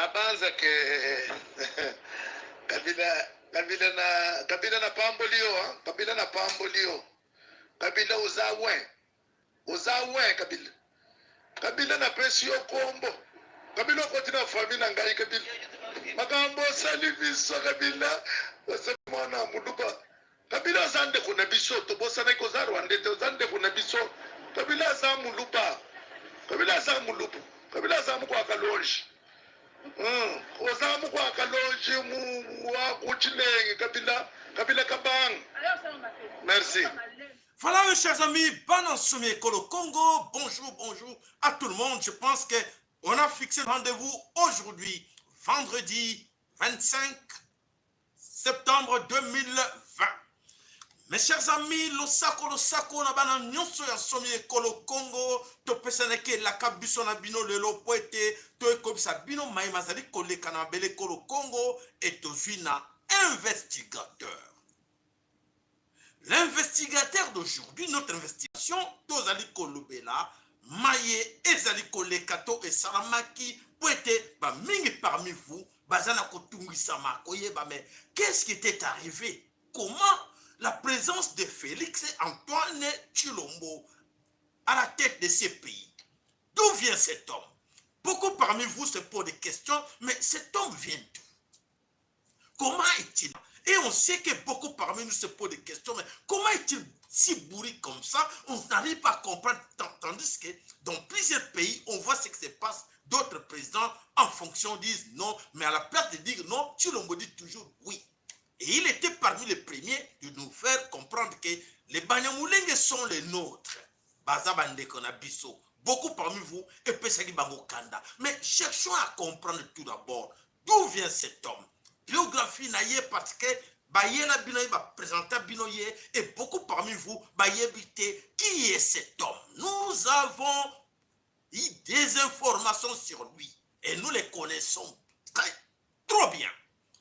nabanza ke kabila na pambolio, kabila na pambolio, kabila uzawe kabila na presio kombo, kabila koti na famila ngai kabila makambo saliviso kabila wasemana muluba kabila zande kuna biso to bosana ko zarwande to zande kuna biso kabila za muluba kabila za mulubu kabila za mukwa kalonji ozamu kwa kalonji mu wa kuchinenge kabila kabang. Merci. Voilà mes chers amis, Banan Somié Kolo Congo, bonjour à tout le monde. Je pense qu'on a fixé le rendez-vous aujourd'hui, vendredi 25 septembre 2020. Mes chers amis, lo sako na bana nyonso ya Somié Kolo Congo, to pesaneke la kabiso na bino lelo poete, to ekobisa bino maïma zali koleka na bele Kolo Congo et to vina investigateur. L'investigateur d'aujourd'hui, notre investigation, Tozali Kolobela, Maye, Ezali Kolekato et Saramaki, poete, ba mingi parmi vous, bazana kotungi sama, koyeba, mais qu'est-ce qui était arrivé? Comment la présence de Félix Antoine Tshilombo à la tête de ces pays? D'où vient cet homme? Beaucoup parmi vous se posent des questions, mais cet homme vient d'où? Comment est-il? Et on sait que beaucoup parmi nous se posent des questions, mais comment est-il si bourri comme ça? On n'arrive pas à comprendre, tandis que dans plusieurs pays, on voit ce qui se passe. D'autres présidents, en fonction, disent non, mais à la place de dire non, Tshilombo dit toujours oui. Et il était parmi les premiers de nous faire comprendre que les Banyamulenge sont les nôtres. Bazabande Konabiso. Beaucoup parmi vous, et Pesagi Bangokanda. Mais cherchons à comprendre tout d'abord d'où vient cet homme. Biographie naïe parce que Bayela Binoye va présenter Binoye et beaucoup parmi vous, Bayebite, qui est cet homme? Nous avons eu des informations sur lui et nous les connaissons trop bien.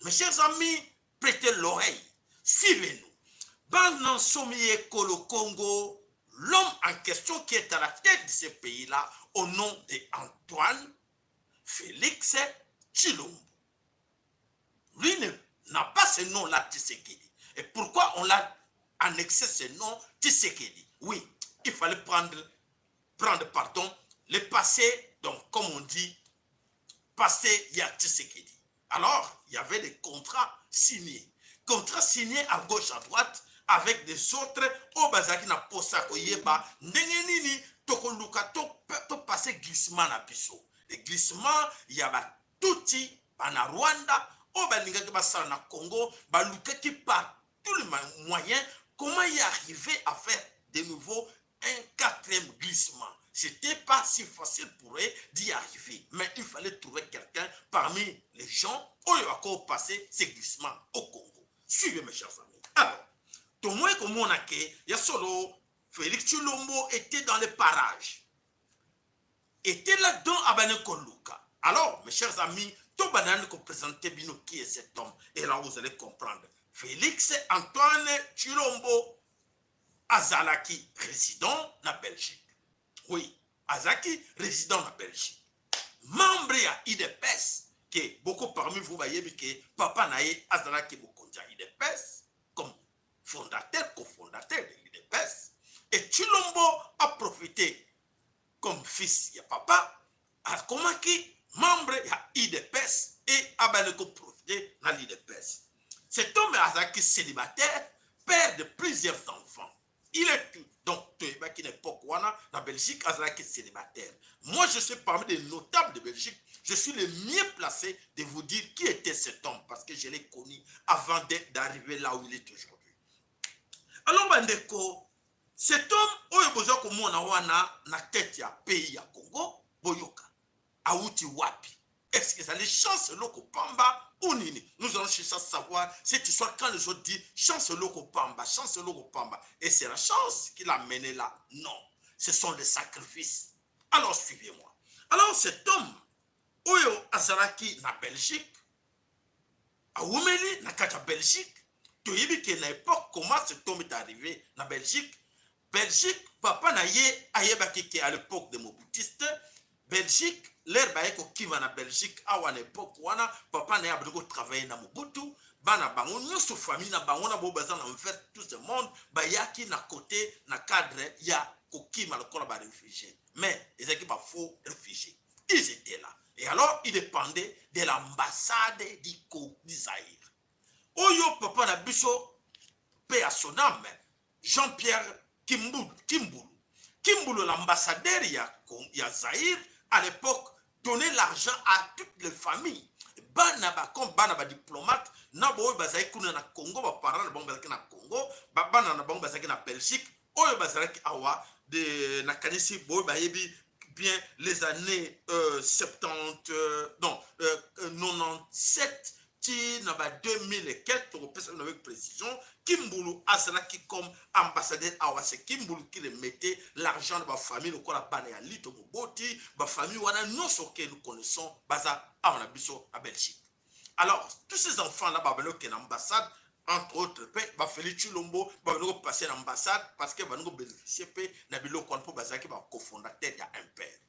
Mes chers amis, prêtez l'oreille, suivez-nous. Banan Somié Kolo Congo, l'homme en question qui est à la tête de ce pays-là, au nom d'Antoine Félix Tshilombo. Lui n'a pas ce nom-là, Tshisekedi. Et pourquoi on l'a annexé ce nom, Tshisekedi? Oui, il fallait prendre le passé, donc comme on dit, passé, il y a Tshisekedi. Alors, il y avait des contrats signés. Contrats signés à gauche, à droite, avec des autres, au Bazaki na posa koyeba, ndengenini, tokoluka, to passer glissement na biso. Les glissements, il y a touti, na Rwanda, au Balingaki Bassa na Congo, Balukaki par tous les moyens, comment y arriver à faire de nouveau un quatrième glissement? C'était pas si facile pour eux d'y arriver, mais il fallait trouver quelqu'un parmi les gens où il va encore passer ces glissements au Congo. Suivez mes chers amis. Alors, tout le monde comme on a que, il y a solo, Félix Tshilombo était dans les parages. Était là-dedans à Banekoluka. Alors, mes chers amis, tout banane qu'on présentait Bino qui est cet homme. Et là, vous allez comprendre. Félix Antoine Tshilombo Azalaki, résident na Belgique. Oui, Azaki, résident na Belgique. Membre à IDPS, que beaucoup parmi vous voyez que Papa Naye Azalaki Bokonja IDPS, comme fondateur, cofondateur de l'IDPS. Et Tshilombo a profité comme fils de papa, à comment qui membre de l'IDPS et a profité dans l'IDPS. Cet homme est célibataire, père de plusieurs enfants. Il est tout. Donc, qui n'est pas quoi, la Belgique, est célibataire. Moi, je suis parmi les notables de Belgique. Je suis le mieux placé de vous dire qui était cet homme, parce que je l'ai connu avant d'arriver là où il est aujourd'hui. Alors, Bandeko, cet homme, oyo comme on a na tête ya pays ya Congo, boyoka, auti wapi. Est-ce que ça les chances loko pamba ou nini? Nous allons chercher à savoir cette histoire quand les autres disent chance loko pamba, chance loko pamba. Et c'est la chance qui l'a mené là? Non. Ce sont des sacrifices. Alors suivez-moi. Alors cet homme, oyo azalaki na Belgique, a Oumeli, na kata Belgique, tu as vu qu'à l'époque, comment cet homme est arrivé na Belgique? Belgique, papa na ye ayebaki à l'époque des Mobutistes, Belgique, l'air baye ko kima na Belgique awa na époque wana papa na ya ko travailler na Mobutu bana bango nyonso famille na bango na bo baza na envers tout ce monde bayaki na côté na cadre ya ko kima lokola ba réfugiés mais ils étaient pas faux réfugiés ils étaient là et alors ils dépendaient de l'ambassade du Zaïre oyo papa na biso paix à son âme Jean-Pierre Kimbulu l'ambassadeur ya Zaïre à l'époque donnait l'argent à toutes les familles comme bana diplomate na boy bazaki kuna na Congo ba parents na bango bazaki na Congo ba bana na bango bazaki na Belgique oyo bazaki awa de na kanisi boy bayebi bien les années 70 non 97 ti na ba 2000 et quelques avec précision Kimbulu azalaki comme ambassadeur awa c'est Kimbulu qui le mettait l'argent de ma famille le kola bana ya lito moboti ba famille wana nyonso que nous connaissons baza awa na biso à Belgique. Alors tous ces enfants là ba bano ke na ambassade entre autres ba Félix Tshilombo ba bano passer l'ambassade parce que ba bano bénéficier pe na biloko pour bazaki ba cofondateur ya impère.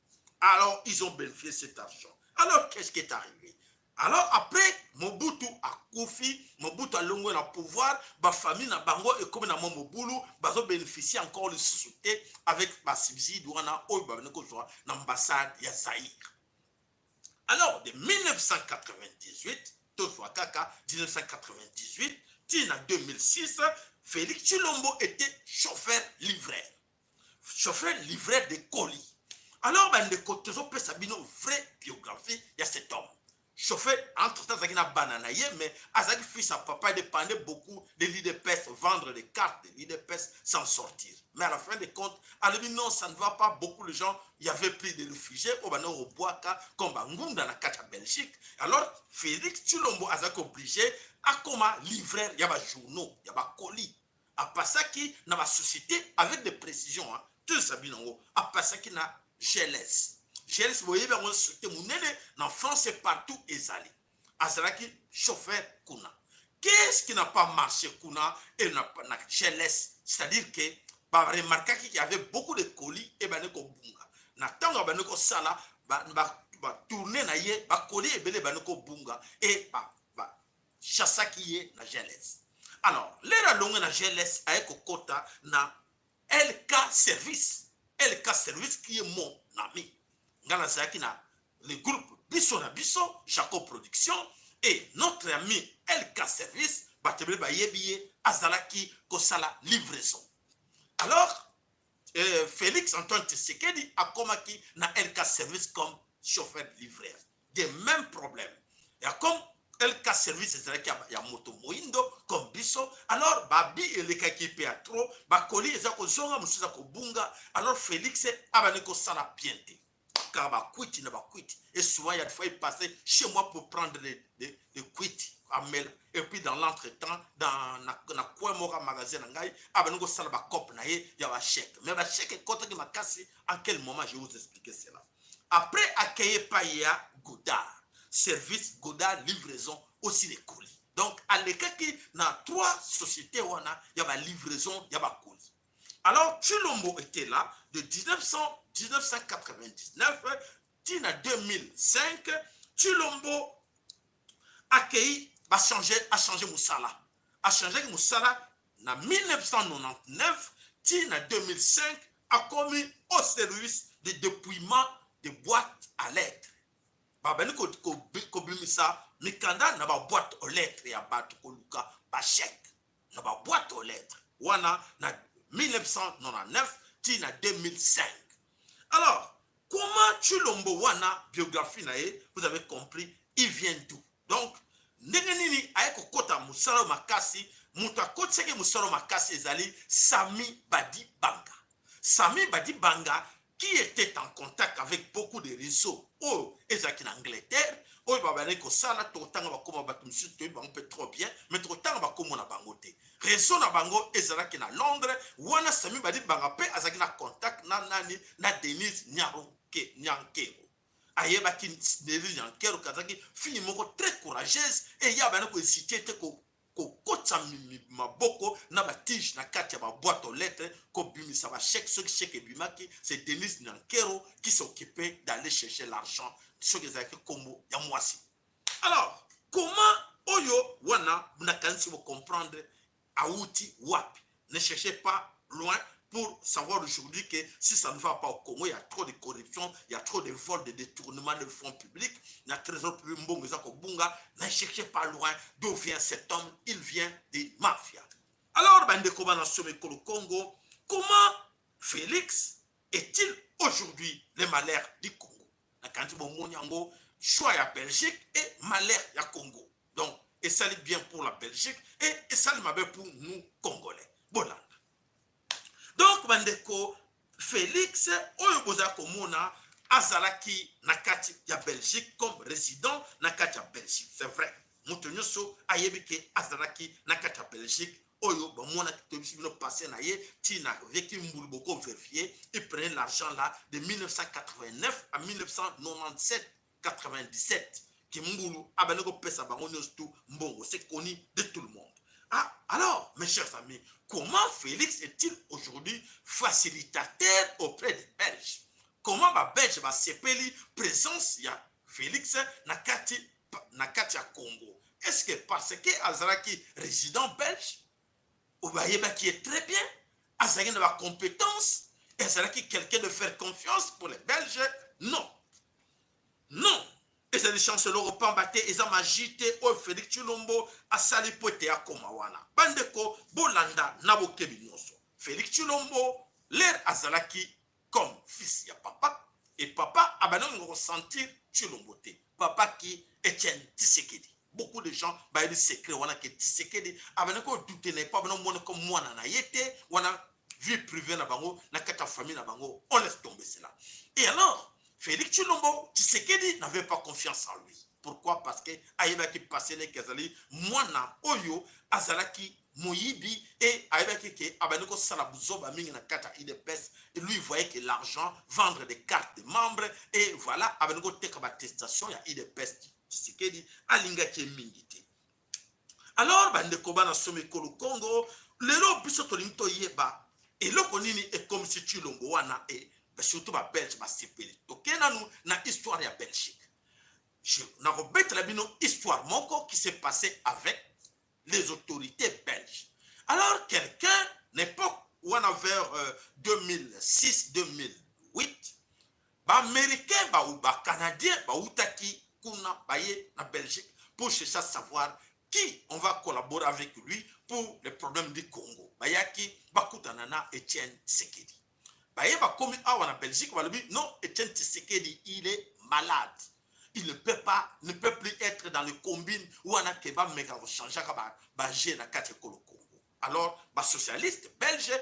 Alors ils ont bénéficié cet argent. Alors qu'est-ce qui est arrivé? Alors après, Mobutu a Kofi, Mobutu a longué le pouvoir, ma famille na bango et comme na Mobutu, bazo bénéficier encore le soutien avec ma subside ou na oy ba neko zo na ambassade ya Zaïre. Alors de 1998, to soit kaka 1998, tina 2006, Félix Tshilombo était chauffeur-livreur. Chauffeur-livreur de colis. Alors ben de côté zo pe sabino vraie biographie ya cet homme. Chauffeur, entre-temps, il y a banana, mais Azaki fils à papa dépendait beaucoup de l'IDPS, vendre des cartes de l'IDPS sans sortir. Mais à la fin des comptes, à lui non, ça ne va pas. Beaucoup de gens, il y avait pris des réfugiés au Boaka, comme Bangoum dans la Kacha Belgique. Alors, Félix Tshilombo Azaki obligé à comment livrer, il y a des journaux, il y a des colis. À Passaki, dans la société, avec des précisions, hein, tout ça, à Passaki, na GLS. GLS, vous voyez, en France, c'est partout ezali. Azalaki chauffeur kuna. Qu'est-ce qui n'a pas marché kuna et n'a pas GLS? C'est-à-dire que, bah, remarquez qu'il y avait beaucoup de colis et baneko bunga. Na tango baneko sala, bah, tourner na ye, bah, colis et bele baneko bunga et bah, chassa qui est na GLS. Alors, l'era longue na GLS a kota na LK Service. LK Service qui est mon ami. Le groupe Bisso na Bisso, Jacob Production et notre ami LK Service, Batebe Bayebiye, Azalaki, Kosala Livraison. Alors, Félix Antoine Tshisekedi a commis na LK Service comme chauffeur livreur. Des mêmes problèmes. Et comme LK Service, c'est y a moto moindo comme Bisso. Alors, Babi et les kakipé à trop, Bakoli et Zako Zonga, Moussa Kobunga. Alors, Félix a baniko sala piente. Car et souvent il y a des fois il passait chez moi pour prendre des quittés et puis dans l'entretemps dans na coin mora magasin ngai abango sala ba cop na ye ya ba chèque mais ba chèque côté qui m'a cassé en quel moment je vais vous expliquer cela après accueillir Paya Godard service Godard livraison aussi les colis donc à l'écart qui na trois sociétés wana il y a ba livraison il y a ba colis alors Tshilombo était là de 1999 à 2005, Tshilombo a changé Moussala. A changé Moussala en 1999, à 2005, a commis au service de dépouillement de boîtes à lettres. Babani ko bimisa mikanda na ba boîte aux lettres ya batu ko luka ba chèque na ba boîte aux lettres. Wana na 1999 à 2005. Alors, comment Tshilombo wana biographie nae, vous avez compris, il vient d'où? Donc, nengenini aeko kota musalo makasi, muta kotseke musalo makasi ezali Sami Badi Banga. Sami Badi Banga qui était en contact avec beaucoup de réseaux oh ezaki en Angleterre, oh babane ko sala to tanga bakoma batumsu to bango peut trop bien, mais to tanga bakoma na bango te. Réseau na bango ezalaki na Londres, wana Sami Badi Banga pe azaki na contact na nani na Denise Nyankero. Ayebaki Denise Nyankero kazaki fille moko très courageuse et ya bana ko hésiter te ko kokota maboko na batige na kati ya boîte aux lettres kobimisa ba chèque ceux qui chèque bimaki c'est Denis Nankero qui s'occupait d'aller chercher l'argent ceux qui avaient kombo ya mwasi. Alors comment oyo wana nakanisi comprendre aouti wapi, ne cherchez pas loin pour savoir aujourd'hui que si ça ne va pas au Congo, il y a trop de corruption, il y a trop de vols, de détournements de fonds publics, il y a trésor public, ne cherchez pas loin d'où vient cet homme, il vient des mafias. Alors, au Congo, comment Félix est-il aujourd'hui le malheur du Congo? Quand il choix à Belgique et malheur à Congo. Donc, et ça l'est bien pour la Belgique et ça l'est bien pour nous Congolais. Voilà. Donc, bandeko Félix, oyo boza komona azalaki nakati ya Belgique comme résident nakati ya Belgique. C'est vrai. Motonyoso ayebike azalaki nakati ya Belgique. Oyo bamona kitobisibino passé na ye tina veki mbulboko vérifié. Il prenait l'argent là de 1989 à 1997, 97. Qui mbulu abaneko pesa bango nyostou mbongo. C'est connu de tout le monde. Ah, alors, mes chers amis, comment Félix est-il aujourd'hui facilitateur auprès des Belges? Comment les Belges va s'éppeler présence ya Félix nakati ya Congo? Est-ce que parce que Azaraki résident belge, ou qui est très bien, Azaraki n'a pas compétence, Azaraki quelqu'un de faire confiance pour les Belges? Non. Non. Et c'est des chanceleurs au Pambate, ils ont magité au Félix Chilombo à Salipote à Komawana. Bandeko, Bolanda, Naboke Binyoso. Félix Chilombo, l'air Azalaki comme fils ya papa. Et papa a ben ressentir Chilombo. Papa qui Etienne Tshisekedi. Beaucoup de gens, bah, ils secret, wana que Tshisekedi, a ben douté n'est pas, ben on comme moi na yete, wana vie privée na bango, na kata famille na bango, on laisse tomber cela. Et alors, Félix Chilombo, Tshisekedi n'avait pas confiance en lui. Pourquoi? Parce que Aïbaki passé les Kazali, Mwana Oyo, Azalaki, Moyibi, et Aïbaki qui Abaneko Salabuzo, Baming na Kata IDPS, et lui voyait que l'argent, vendre des cartes de membres, et voilà, Abaneko Tekaba attestation, il y a IDPS, Tshisekedi, Alinga qui est Mingiti. Alors, Bandekoba na Somekolo Congo, le lo bisotolinto yeba, et le konini est comme si Chilombo wana est. Surtout ma Belge ma sépélé. Donc na histoire ya Belgique. Je na robet la bino histoire moko qui s'est passé avec les autorités belges. Alors quelqu'un l'époque où on a vers 2006-2008 ba américain ba ou ba canadien ba outaki kuna baye na Belgique pour chercher à savoir qui on va collaborer avec lui pour les problèmes du Congo. Bayaki bakutanana Etienne Tshisekedi. Comme en Belgique, non, Etienne Tshisekedi, il est malade. Il ne peut plus être dans le combine où on a keba méga changer na kati Congo. Alors, les socialistes belges,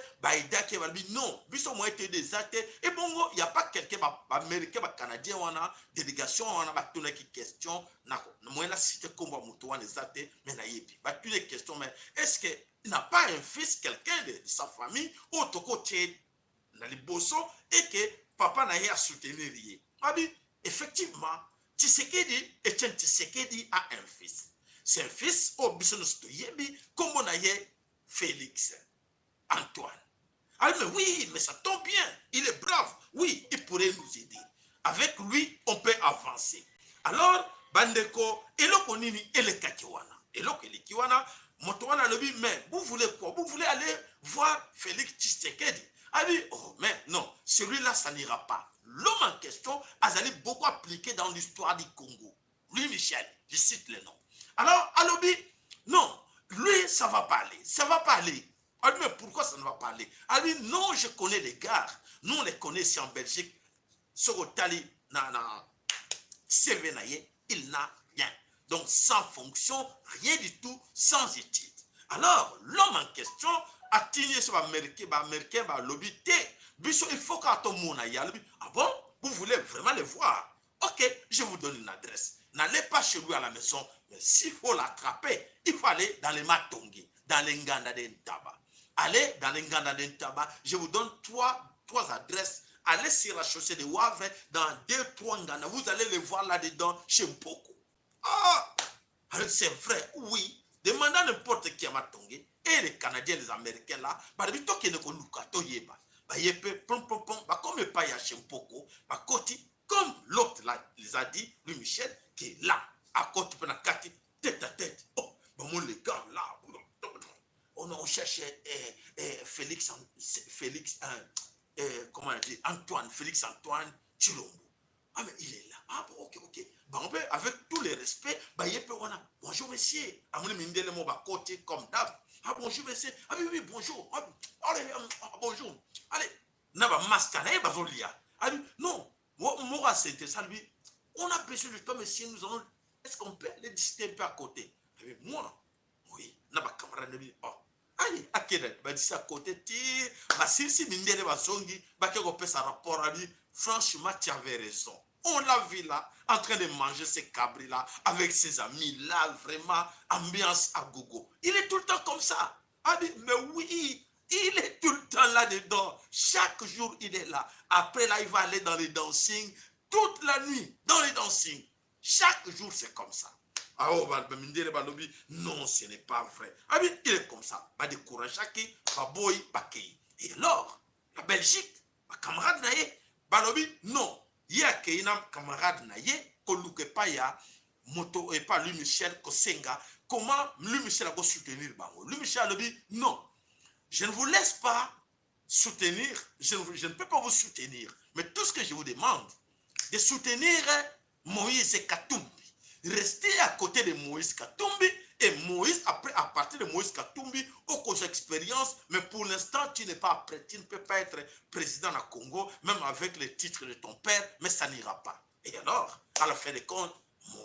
non, biso mo été des actes et bon, il n'y a pas quelqu'un américain, canadien ou a délégation, on a pas toutes les questions, na moi la cité comme moto des actes, mais na yebi, pas toutes les questions, mais est-ce que il n'a pas un fils, quelqu'un de sa famille, ou to côté dans les bossons et que papa n'a rien à soutenir. Effectivement, Tshisekedi, Etienne Tshisekedi a un fils. C'est un fils au Bissonos Yebi, comme on a Félix Antoine. Ah, mais oui, mais ça tombe bien, il est brave. Oui, il pourrait nous aider. Avec lui, on peut avancer. Alors, Bandeko, Elokonini, Elekakiwana. Elokelikiwana, Motowana le dit, mais vous voulez quoi? Vous voulez aller voir Félix Tshisekedi? Ah oui, oh, mais non, celui-là, ça n'ira pas. L'homme en question a beaucoup appliqué dans l'histoire du Congo. Lui, Michel, je cite le nom. Alors, Alobi, non, lui, ça ne va pas aller. Ça ne va pas aller. Ah, mais pourquoi ça ne va pas aller? Ah oui, non, je connais les gars. Nous, on les connaît ici en Belgique. Sorotali, Sevenaye, il n'a rien. Donc, sans fonction, rien du tout, sans étude. Alors, l'homme en question a tiré sur l'Américain, lobby, il faut qu'à ton monde aille. Ah bon? Vous voulez vraiment le voir? Ok, je vous donne une adresse. N'allez pas chez lui à la maison, mais s'il faut l'attraper, il faut aller dans les Matongi, dans les Nganda d'Entaba. Allez dans les Nganda d'Entaba, je vous donne trois adresses. Allez sur la chaussée de Wavre, dans 2-3 Nganda, vous allez les voir là-dedans chez Mpoko. Ah, c'est vrai, oui. Demandant n'importe qui à Matongé, et les Canadiens, les Américains là, balobi to kene ko luka to yeba. Ba yepe pom pom pom, ba comme pas ya chempoko, ba koti comme l'autre là les a dit, lui Michel qui est là à côté de la carte tête à tête. Oh, bah mon les gars là, on cherchait Félix comment on dit Antoine Félix Antoine Chilombo. Ah mais il est là. Ah bon, ok. Bah on peut avec tous les respects, bah yepe wana. Bonjour monsieur. Ah mon mindele mo ba côté comme d'hab. Ah bonjour monsieur. Ah oui bonjour. Allez bonjour. Allez. Na ba master na ba zolia. Ah non. Moi c'était ça lui. On a besoin de toi monsieur, nous allons est-ce qu'on peut les discuter un peu à côté? Ah moi. Oui. Na ba camarade na oh. Allez, à quel âge? Bah, dis à côté, bah, si Mindele va zongi, bah, qu'on peut sa rapport à lui, franchement, tu avais raison. On l'a vu là, en train de manger ces cabris-là, avec ses amis là, vraiment, ambiance à gogo. Il est tout le temps comme ça. Ah, mais oui, il est tout le temps là-dedans. Chaque jour, il est là. Après, là, il va aller dans les dancing, toute la nuit, dans les dancing. Chaque jour, c'est comme ça. Ah oh, non, ce n'est pas vrai. Ah oui, il est comme ça. Pas de courage, et alors, la Belgique, ma camarade naïe, balobi, non. Il y a un camarade naïe, koluke pas ya, moto et pas lui Michel Kosenga. Comment lui Michel a soutenir bango? Lui Michel a dit, non, je ne vous laisse pas soutenir, je ne peux pas vous soutenir. Mais tout ce que je vous demande, de soutenir Moïse Katumbi. Rester à côté de Moïse Katumbi et Moïse, après, à partir de Moïse Katumbi, au cause expérience, mais pour l'instant, tu n'es pas prêt, tu ne peux pas être président du Congo, même avec les titres de ton père, mais ça n'ira pas. Et alors, à la fin de compte,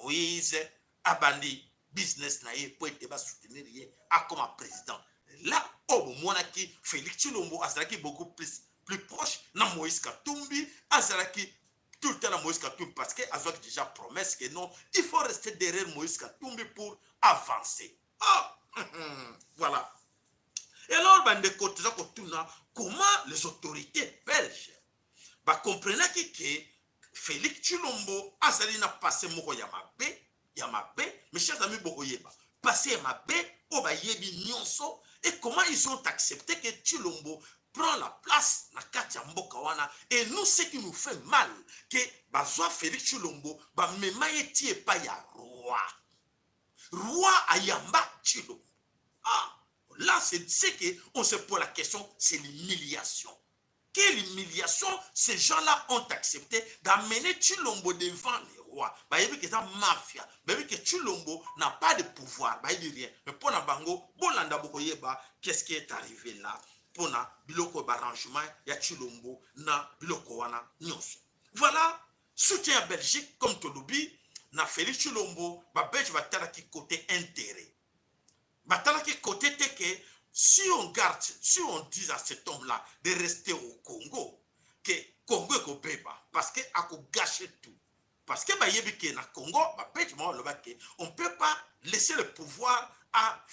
Moïse a banni business naïe pour être soutenir à comme président. Là, au Monaki, Félix Tshilombo, Azaraki beaucoup plus proche, dans Moïse Katumbi, Azaraki tout le temps à Moïse Katumbi parce qu'avec déjà promesse que non, il faut rester derrière Moïse Katumbi pour avancer. Ah, voilà. Et alors, comment les autorités belges comprennent que Félix Tshilombo a passé moko Yamabe, mes chers amis Bokoyeba, passé Yamabe, Obayebi Nyonso, et comment ils ont accepté que Tshilombo prend la place na kati ya mboka wana. Et nous, ce qui nous fait mal, que bazwa Félix Tshilombo mema eti pa ya roi ayamba Tshilombo. Ah, là c'est ce que on se pose la question, c'est l'humiliation. Quelle humiliation ces gens-là ont accepté d'amener Tshilombo devant les rois. Bah il que ça mafia, bah que Tshilombo n'a pas de pouvoir, bah il dit rien. Mais pour na bango, bolanda bokoyeba, qu'est-ce qui est arrivé là? Pour na biloko barrangement ya Tshilombo na biloko wana nyonso. Voilà, soutien à Belgique comme Tolobi na Félix Tshilombo, ba Belge va tala ki côté intérêt. Ba tala ki côté teke si on garde, si on dit à cet homme-là de rester au Congo, que Congo est beba parce que a gâché tout. Parce que ba yebi ke na Congo, ba Belge on peut pas laisser le pouvoir à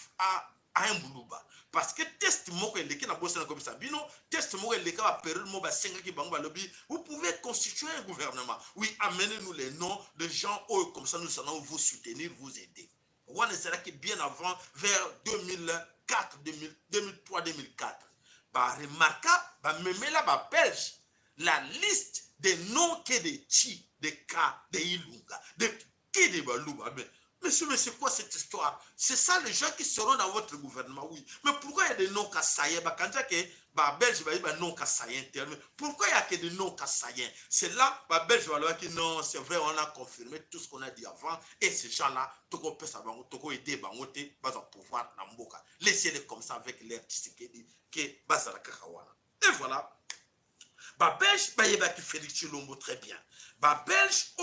un Moulouba. Parce que test moko eleke na bossa comme ça bino test moko eleke va période mo ba senga ki bango lobby, vous pouvez constituer un gouvernement. Oui, amenez-nous les noms de gens comme ça nous allons vous soutenir, vous aider. Wana sera que bien avant vers 2004 2003 2004. Ba remarquable ba même là ba belge la liste des noms que de Chi, de Ka, de Ilunga, de qui de Balouba. Monsieur, mais c'est quoi cette histoire? C'est ça les gens qui seront dans votre gouvernement, oui. Mais pourquoi il y a des noms kassaïens? Quand il y a que Belge va dire non kassaïens, pourquoi il y a que des noms kassaïens? C'est là, Belge va dire non, c'est vrai, on a confirmé tout ce qu'on a dit avant. Et ces gens-là, Toko peut savoir, Toko aider Bangote, va pouvoir Namboka. Laissez-les comme ça avec l'air qui est Bazala Kakawana. Et voilà. Belge, qui Félix Tshilombo très bien. Belge,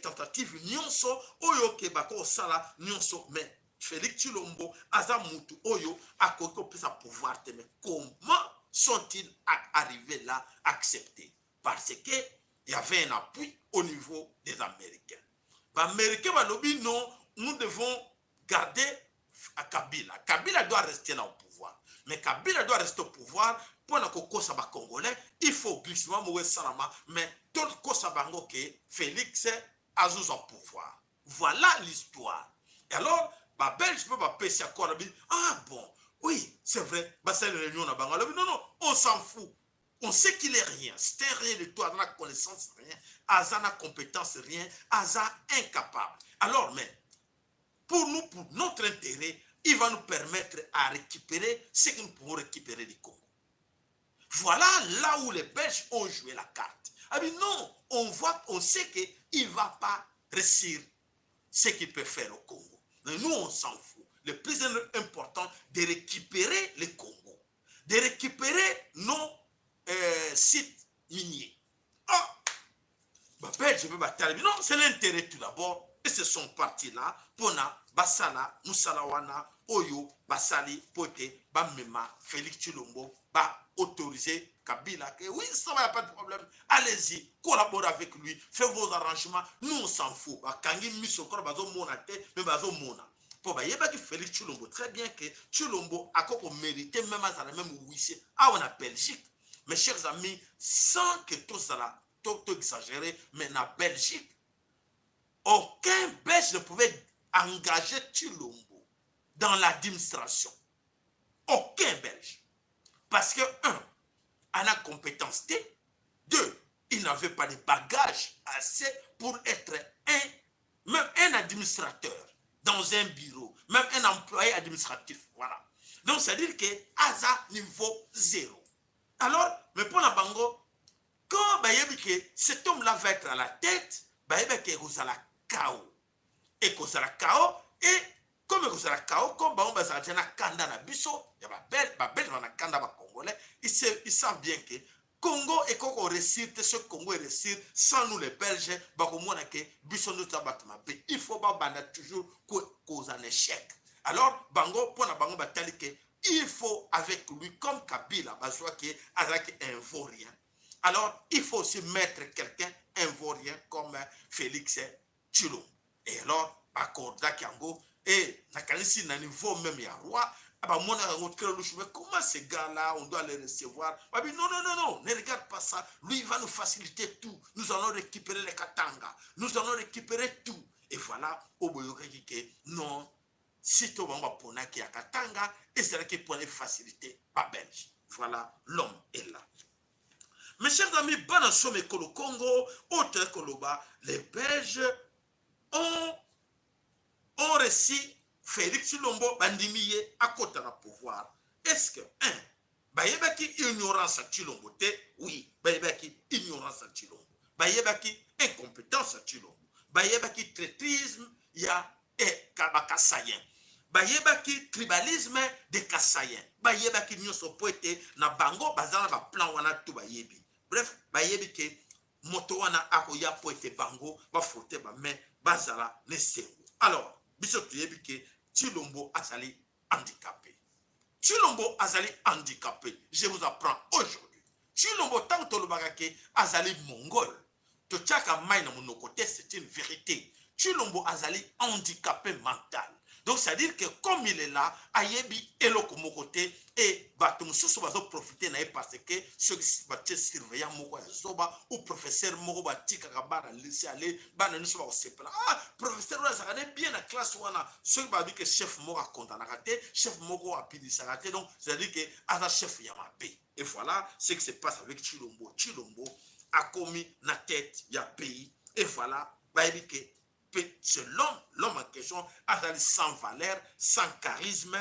tentative nyonso oyo ke bako sala nyonso mais Félix Tshilombo azamutu oyo akoko pesa pouvoir te mais comment sont-ils arrivés là accepter? Parce que il y avait un appui au niveau des Américains. Américains balobi non, nous devons garder à Kabila. Kabila doit rester là au pouvoir. Mais Kabila doit rester au pouvoir pour la kokosa ba Congolais, il faut glissement mourir salama, mais tout kosa bango que Félix a au pouvoir. Voilà l'histoire. Et alors, bah belge peut pas pêcher à quoi, ah bon, oui, c'est vrai, bah c'est une réunion à Bangalore. Non, non, on s'en fout. On sait qu'il est rien. C'est rien de toi, la connaissance, rien. Aza n'a compétence, rien. Aza incapable. Alors, mais, pour nous, pour notre intérêt, il va nous permettre à récupérer ce que nous pouvons récupérer du Congo. Voilà là où les Belges ont joué la carte. Ah mais non, on sait qu'il ne va pas réussir ce qu'il peut faire au Congo. Mais nous, on s'en fout. Le plus important, de récupérer le Congo, de récupérer nos sites miniers. Ah, bah, Belge, non, c'est l'intérêt tout d'abord. Et ce sont partis là, Pona, Basala, Moussalawana, Oyo, Basali, Poté, Bamema, Félix Tshilombo, autorisé Kabila, que oui, ça va, il n'y a pas de problème. Allez-y, collaborez avec lui, faites vos arrangements. Nous, on s'en fout. Kangi Misokoro, Bazo Monate, mais Bazo Mona. Pour bah, il y a Félix Tshilombo, très bien que Tshilombo a quoi mérité, même à la même huissier, on a Belgique. Mes chers amis, sans que tout ça, tout exagéré, mais en Belgique, aucun Belge ne pouvait engager Tshilombo dans l'administration. Aucun Belge. Parce que, un, en a compétence T. Deux, il n'avait pas de bagages assez pour être même un administrateur dans un bureau, même un employé administratif. Voilà. Donc, c'est-à-dire que Aza niveau 0. Alors, mais pour la Bango, quand cet homme-là va être à la tête, vous allez chaos. Et vous allez chaos, et comme vous allez chaos, comme vous allez kanda na biso, il y a bel kanda ba congolais, ils savent bien que Congo et Congo réussir, ce Congo réussir sans nous les Belges, il faut toujours cause un échec. Alors, Bango, pour la Bango, il faut avec lui, comme Kabila, qui est un vaurien. Alors, il faut aussi mettre quelqu'un, un vaurien, comme Félix Tshilombo. Et alors, Akorda Kiango, et Nakalisi, na niveau même, il y a roi. Mais comment ces gars-là, on doit les recevoir? Non, ne regarde pas ça. Lui, il va nous faciliter tout. Nous allons récupérer les Katanga. Nous allons récupérer tout. Et voilà, non, si tu vas pour qui a Katanga, et c'est là qu'il pourrait faciliter pas belge. Voilà, l'homme est là. Mes chers amis, Banasome et Kolo Congo, autre Koloba, les Belges ont réussi. Félix Tshilombo bandimiye à côté du pouvoir. Est-ce que, un, bayebaki ignorance à Tshilombo? Oui, bayebaki ignorance à Tshilombo. Bayebaki incompétence à Tshilombo. Bayebaki traîtrisme, ya et kabakasayen. Bayebaki tribalisme de kasayen. Bayebaki nyoso poete na bango bazana ba plan wana tu bayebi. Bref, bayebi ke moto wana akoya poete bango ba fote ba mais bazala ne sengo. Alors, biso tuyebi ke Tshilombo azali handicapé. Tshilombo azali handicapé. Je vous apprends aujourd'hui. Tshilombo tant que le bagake azali mongol. To tchaka mai na monokote, c'est une vérité. Tshilombo azali handicapé mental. Donc, c'est-à-dire que comme il est là, Ayebi eloko mokote et batum sous bazo profiter na parce que ceux qui batte surveillant moko ya zoba ou professeur moko batika kabana lycée aller bana niso ba sepela. Ah, professeur wa zakane bien la classe wana ceux qui ba dit que chef moko a condamné raté, chef moko a pidi raté. Donc, c'est-à-dire que ada chef ya mabé. Et voilà ce qui se passe avec Tshilombo. Tshilombo a commis la tête ya pays et voilà, ba dit que c'est l'homme en question, Azali sans valeur, sans charisme,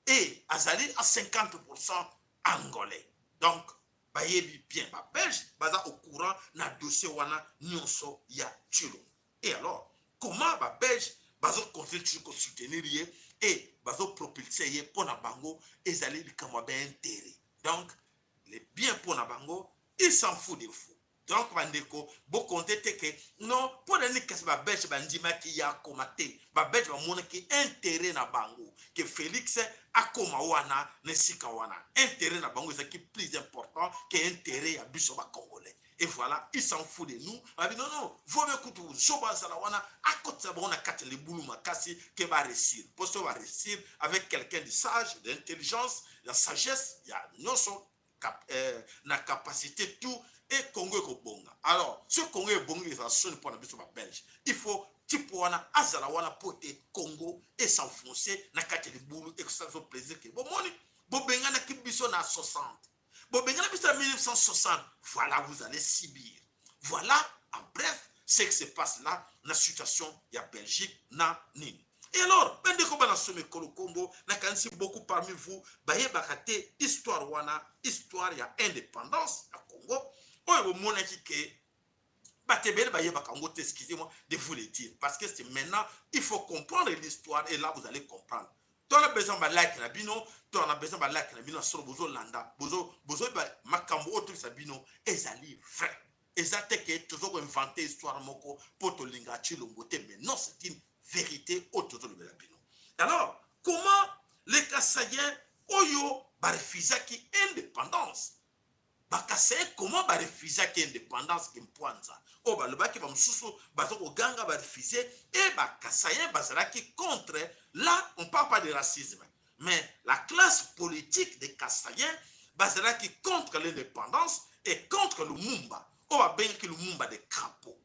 et Azali à 50% angolais. Donc, bayebi bien, ba belge, baza au courant, na dossier wana, nyonso ya Tshilombo. Et alors, comment ba belge, bazo continuer de soutenir et bazo propulser pour na bango, ezali likama ben intérêt. Donc, les biens pour na bango, ils s'en foutent des fous. Donc, bandeko, bon compter que non, pour les cas ba belge bandima qui ya komate, ba belge ba mona ki intérêt na bango, que Félix a koma wana ne sika wana. Intérêt na bango c'est qui plus important que intérêt à biso ba congolais. Et voilà, ils s'en foutent de nous. Non, vous me écoutez, zoba salawana, à côté de la carte les boulou makasi que va réussir. Pour ça va réussir avec quelqu'un de sage, d'intelligence, de sagesse, il y a non son la capacité tout. Et Congo est bonga. Alors, ce Congo est bonga, il va sonner pour la biso belge. Il faut type wana azala wana pote Congo et s'enfoncer na kati de boulou et ça son plaisir que bon moni bo bengana ki biso na 60 bo bengana biso na 1960 voilà vous allez subir voilà en bref ce qui se passe là na situation ya Belgique na nini. Et alors bende ko bana somme kolo Congo na kanisi beaucoup parmi vous baye bakate histoire wana histoire ya indépendance ya Congo oyo bo mona ki ke excusez-moi de vous le dire, parce que c'est maintenant, il faut comprendre l'histoire et là vous allez comprendre. Tu as besoin de like na bino, tu as besoin de like na bino sur bozo landa, bozo makambo autre sabino, ezali vrai. Ezate que toujours inventé histoire moko pour to linga chilombote, mais non, c'est une vérité autre de la bino. Alors, comment les Kassaïens oyo ba refuser ki indépendance? Bakasaye comment ba refuser ki indépendance ki mpwanza o ba lobaki ba msusu bazoko ganga ba refuser et bakasaye bazalaki contre. Là on parle pas de racisme mais la classe politique des Kassaïens bazalaki contre l'indépendance et contre le Lumumba o ba benki Lumumba de crapaud.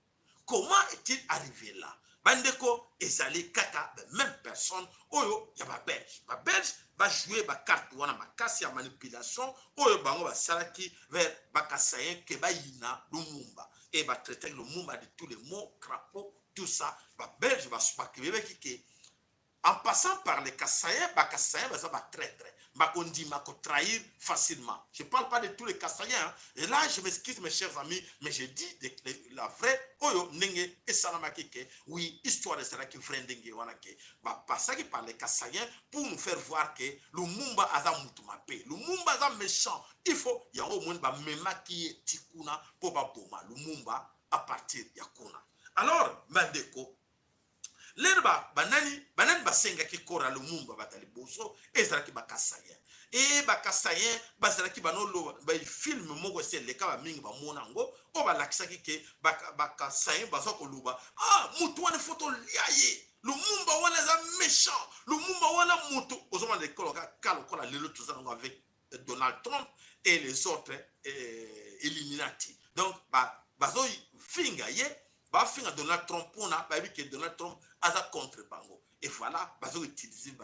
Comment est-il arrivé là? Bandeko ezali kaka même personne oyo ya ba belge va jouer ba carte wana makasi ya manipulation oyo bango ba salaki vers bakasayen ke ba yina Lumumba et ba traiter Lumumba de tous les mots crapaud tout ça ba belge va subakebe ki en passant par les Kassaïens, Bakassaïens va traître, Bakondima trahir facilement. Je ne parle pas de tous les Kassaïens. Hein. Et là, je m'excuse, mes chers amis, mais je dis la vraie. Oyo nenge et salamakeke. Oui, histoire de cela qui vraie nenge wanake. Passer par les Kassaïens pour nous faire voir que Lumumba aza mutumape. Lumumba aza méchant. Il faut y a au moins ba mema qui est tikuna pour ba boma. Lumumba à partir yakuna. Alors, Mandeko. Lerba banani basenga ki kora Lumumba batali boso ezalaki bakasayen et bakasayen bazalaki banolo ba film moko se leka ba mingi ba monango o balakisaki ke bakasayen bazako luba mutu wana photo liaye Lumumba wana za méchant Lumumba wana mutu ozoma de koloka kalo kola lelo tozana avec Donald Trump et les autres Illuminati. Donc bazo finga ye ba finga Donald Trump pona ba bi que Donald Trump aza contre bango. Et voilà, bazo utiliser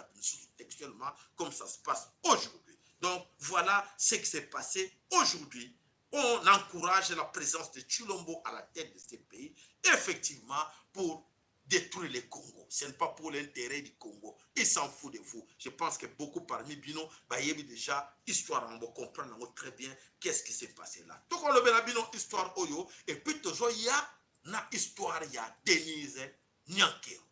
textuellement comme ça se passe aujourd'hui. Donc voilà ce qui s'est passé aujourd'hui. On encourage la présence de Chilombo à la tête de ces pays, effectivement, pour détruire le Congo. Ce n'est pas pour l'intérêt du Congo. Il s'en fout de vous. Je pense que beaucoup parmi Bino, bayebi déjà, histoire, on va comprendre très bien qu'est-ce qui s'est passé là. Donc on le met la Bino, histoire Oyo, et puis toujours il y a na histoire, il y a Denise Nyankero.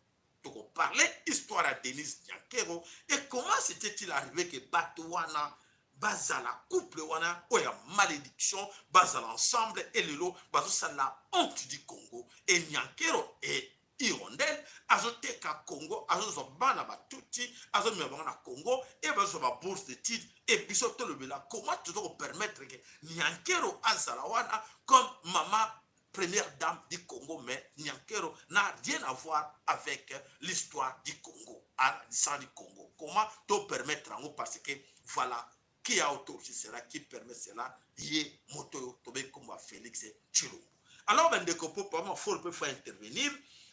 Donc on parlait histoire à Denise Nyankero, et comment c'était-il arrivé que Batouana, Bazala, couple wana, oya malédiction, Bazala ensemble, et Lelo, Bazala la honte du Congo, et Nyankero et Hirondelle, azote ka Congo, azo bana batuti, azo mebana Congo, et bazo ba bourse d'études, et bisoto le bela, comment tu dois permettre que Nyankero azalawana comme maman première dame du Congo, mais Nyankero n'a rien à voir avec l'histoire du Congo, sans du Congo. Comment te permettre en haut parce que voilà, qui a autorisé cela, qui permet cela, yé moto tobe comme Félix Chilombo. Alors, ben de copo, pas mal, faut faire intervenir.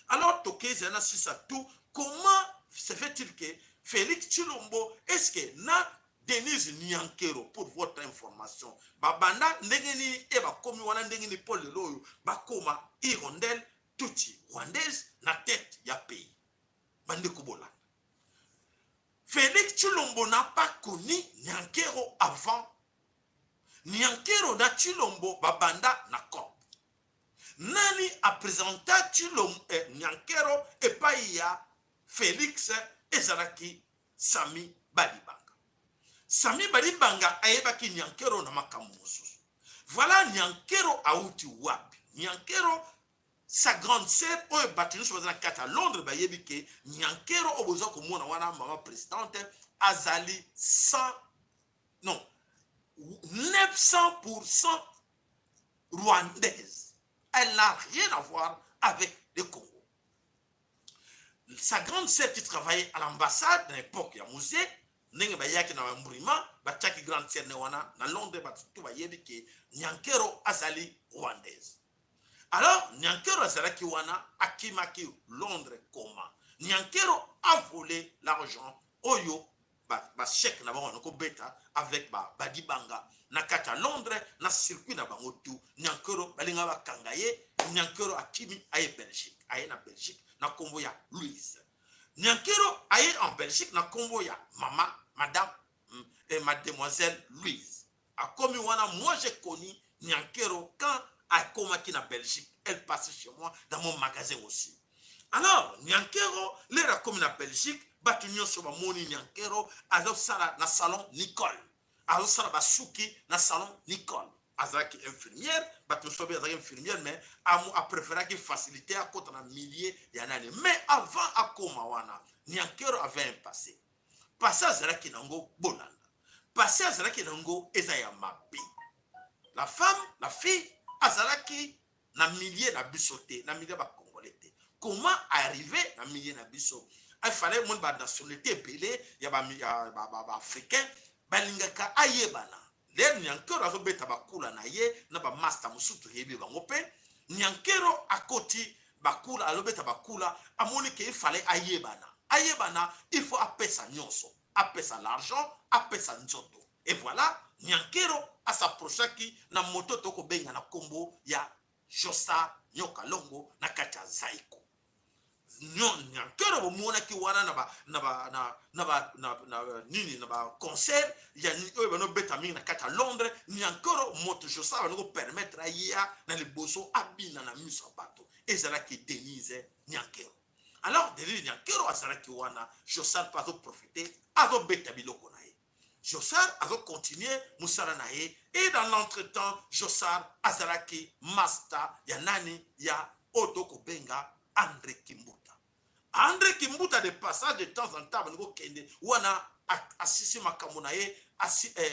Alors, toké zena si ça tout, comment se fait-il que Félix Chilombo, est-ce que na Denise Nyankero, pour votre information, babanda ndengeni eba komi wana ndengeni Paul Leloyo, bakoma Hirondelle tuti rwandaise na tête ya pays. Bande kubola. Félix Chilombo n'a pas connu Nyankero avant. Nyankero na Chilombo babanda na COP. Nani a présenté Chilombo Nyankero et pas ya Félix Ezaraki Sami Badibanga. Sami Badibanga ayebaki Nyankero na makambo mosusu. Voilà Nyankero auti wapi. Nyankero sa grande sœur oyo batinu so na kata Londres bayebike Nyankero obozo ko mona wana maman présidente azali 900% rwandaise. Elle n'a rien à voir avec le Congo. Sa grande sœur qui travaillait à l'ambassade à l'époque ya musée ndenge bayaki na mbrima bataki grande sœur ne wana na Londres batutu bayebi ke Nyankero azali rwandaise. Alors, Nyankero azalaki wana akimaki Londres koma. Nyankero a volé l'argent oyo ba chèque na bango ko beta avec badibanga na kata Londres na circuit na bango tout. Nyankero balinga ba kangaye, Nyankero akimi aye Belgique, aye na Belgique na kombo ya Louise. Nyankero aye en Belgique na kombo ya madame et mademoiselle Louise. A commis wana, moi j'ai connu Nyankero quand elle commis na Belgique, elle passait chez moi dans mon magasin aussi. Alors, Nyankero, l'air a commis na Belgique, batu nyonso ba moni Nyankero, azo sala na salon Nicole. Azo sala ba souki na salon Nicole. Azaki infirmière, batu sobe azaki infirmière, mais a préféré qu'il facilite à côté na milliers yanane. Mais avant à koma wana, Nyankero avait un passé. Passé azalaki nango bolanda. Passé azalaki nango ezaya mabe. La femme, la fille, azalaki na milliers na bisoté, na milliers ba congolais. Comment arriver na milliers na biso? Il fallait mon ba nationalité belé, ya ba africain, balingaka ayebana. Le Nyankero azobeta bakula na ye na ba master musutu yebi bango pe. Nyankero akoti bakula alobeta bakula amoni ke il fallait ayebana. Ayebana, il faut apesa nyonso, apesa l'argent, apesa nzoto. Et voilà, Nyankero a s'approché na moto toko benga na kombo ya Josa Nyoka Longo na kacha Zaiko. Nyankero mona ki wana na ba concert ya no beta mingi na kacha Londres. Nyankero moto Josa va no permettre ya na liboso abina na miso bato. Ezala ki Denise Nyankero. Alors, Denise Nyankero azalaki wana, Josar pas profiter, azo beta biloko na ye. Josar azo continuer musala na ye, et dans l'entretemps, Josar azalaki master ya nani ya Otoko Benga André Kimbuta. André Kimbuta de passage de temps en temps, niko kende wana asisi makambo na ye,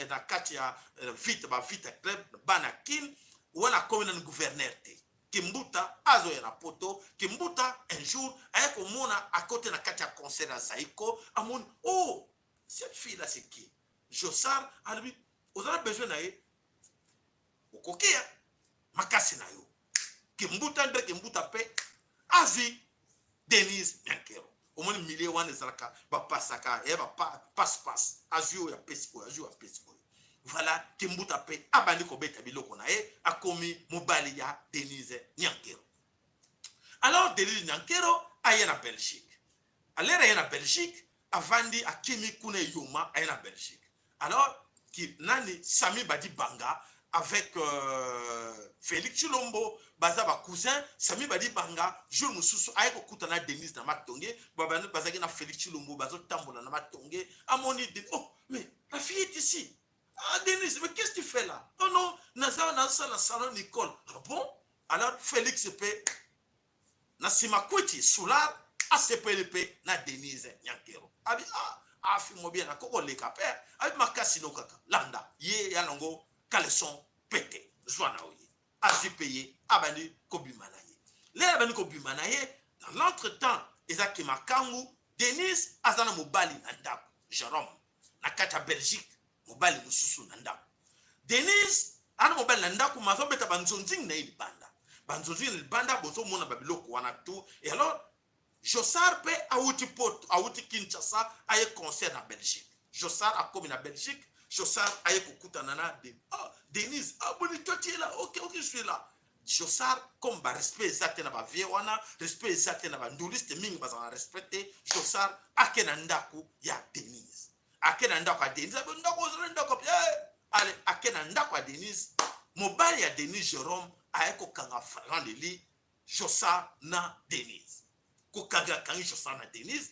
na kati ya vite club banakin, wana komi na gouverneur te. Kimbuta azo ya poto. Kimbuta un jour ayako mona à côté na kati ya concert à Zaiko amon oh cette fille là c'est qui Josar a lui vous avez besoin na ye okokia makasi na yo Kimbuta ndre Kimbuta pe azi Denise Nyankero omoni milier wana zalaka ba pasaka e ba passe azio ya pesiko azio ya pesiko. Voilà, Kimbuta pe abandi ko beta biloko na ye akomi mobali ya Denise Nyankero. Alors Denise Nyankero aye na Belgique. Alera aye na Belgique avandi akimi kuna yoma aye na Belgique. Alors ki nani Sami Badi Banga avec Félix Chilombo baza ba cousin Sami Badi Banga jour mususu aye ko kutana Denise na matonge babana bazaki na Félix Chilombo bazo tambola na matonge amoni oh mais la fille est ici. Ah, Denise, mais qu'est-ce que tu fais là? Oh non, Nazar dans la salon Nicole. Ah bon? Alors, Félix peut, Nasima Kweti, Solar, ACPLP, na Denise Nyankero. Ah, fais-moi bien, na Koko le kapé, avec ma casino kaka, landa, ye, yanongo, caleçon, pété, zwana oye, azi payé, abani, kobimanaye. Les abani kobimanaye, dans l'entretemps, Ezaki Makangu, Denise, azana mobali, nandako, Jérôme, na kata Belgique, mobali mususu nanda. Denise ana mobali nanda ku mazo beta banzonzing na ilibanda. Banzonzing ilibanda bozo mona babiloko wana tout. Et alors Josar pe auti Kinshasa aye concert na Belgique. Josar a comme na Belgique, Josar aye kukuta nana de Denise boni toi tu es là. OK, je suis là. Josar comme ba respect exact na ba vie wana, respect exact na ba nduliste mingi bazana respecter. Josar akena ndaku ya Denise. Akena ndako a Denise, allez, akena ndako a Denise, mobali ya Denise Jérôme, aeko kanga fragant de li, Josa na Denise. Ko kanga kangi Josa na Denise,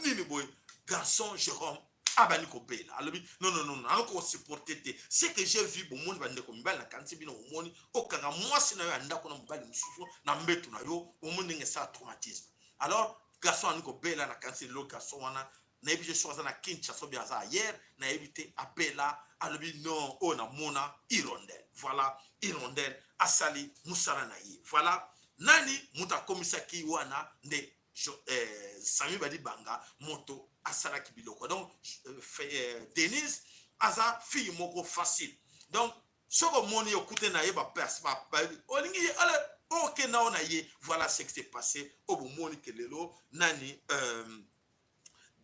nini boy, garçon Jérôme, abani ko bela. Alobi, non, ako supporter te. Ce que j'ai vu, bon monde bande ko mibali na kanti bino omoni, o kanga mwasi na yo ndako na mobali mususu, na mbetu na yo, omoni nge sa traumatisme. Alors, garçon aniko bela na kanti lo garçon wana, na ebi je choisi na Kinshasa biaza hier na ebité appela alobi non on a mona hirondelle. Voilà hirondelle asali musala na ye. Voilà nani muta komisaki wana nde Sami Badi Banga moto asala kibiloko. Donc Denise aza fille moko facile. Donc soko moni okute na ye ba pers ba olingi ale Ok, voilà ce qui s'est passé. Au moment que lelo, nani,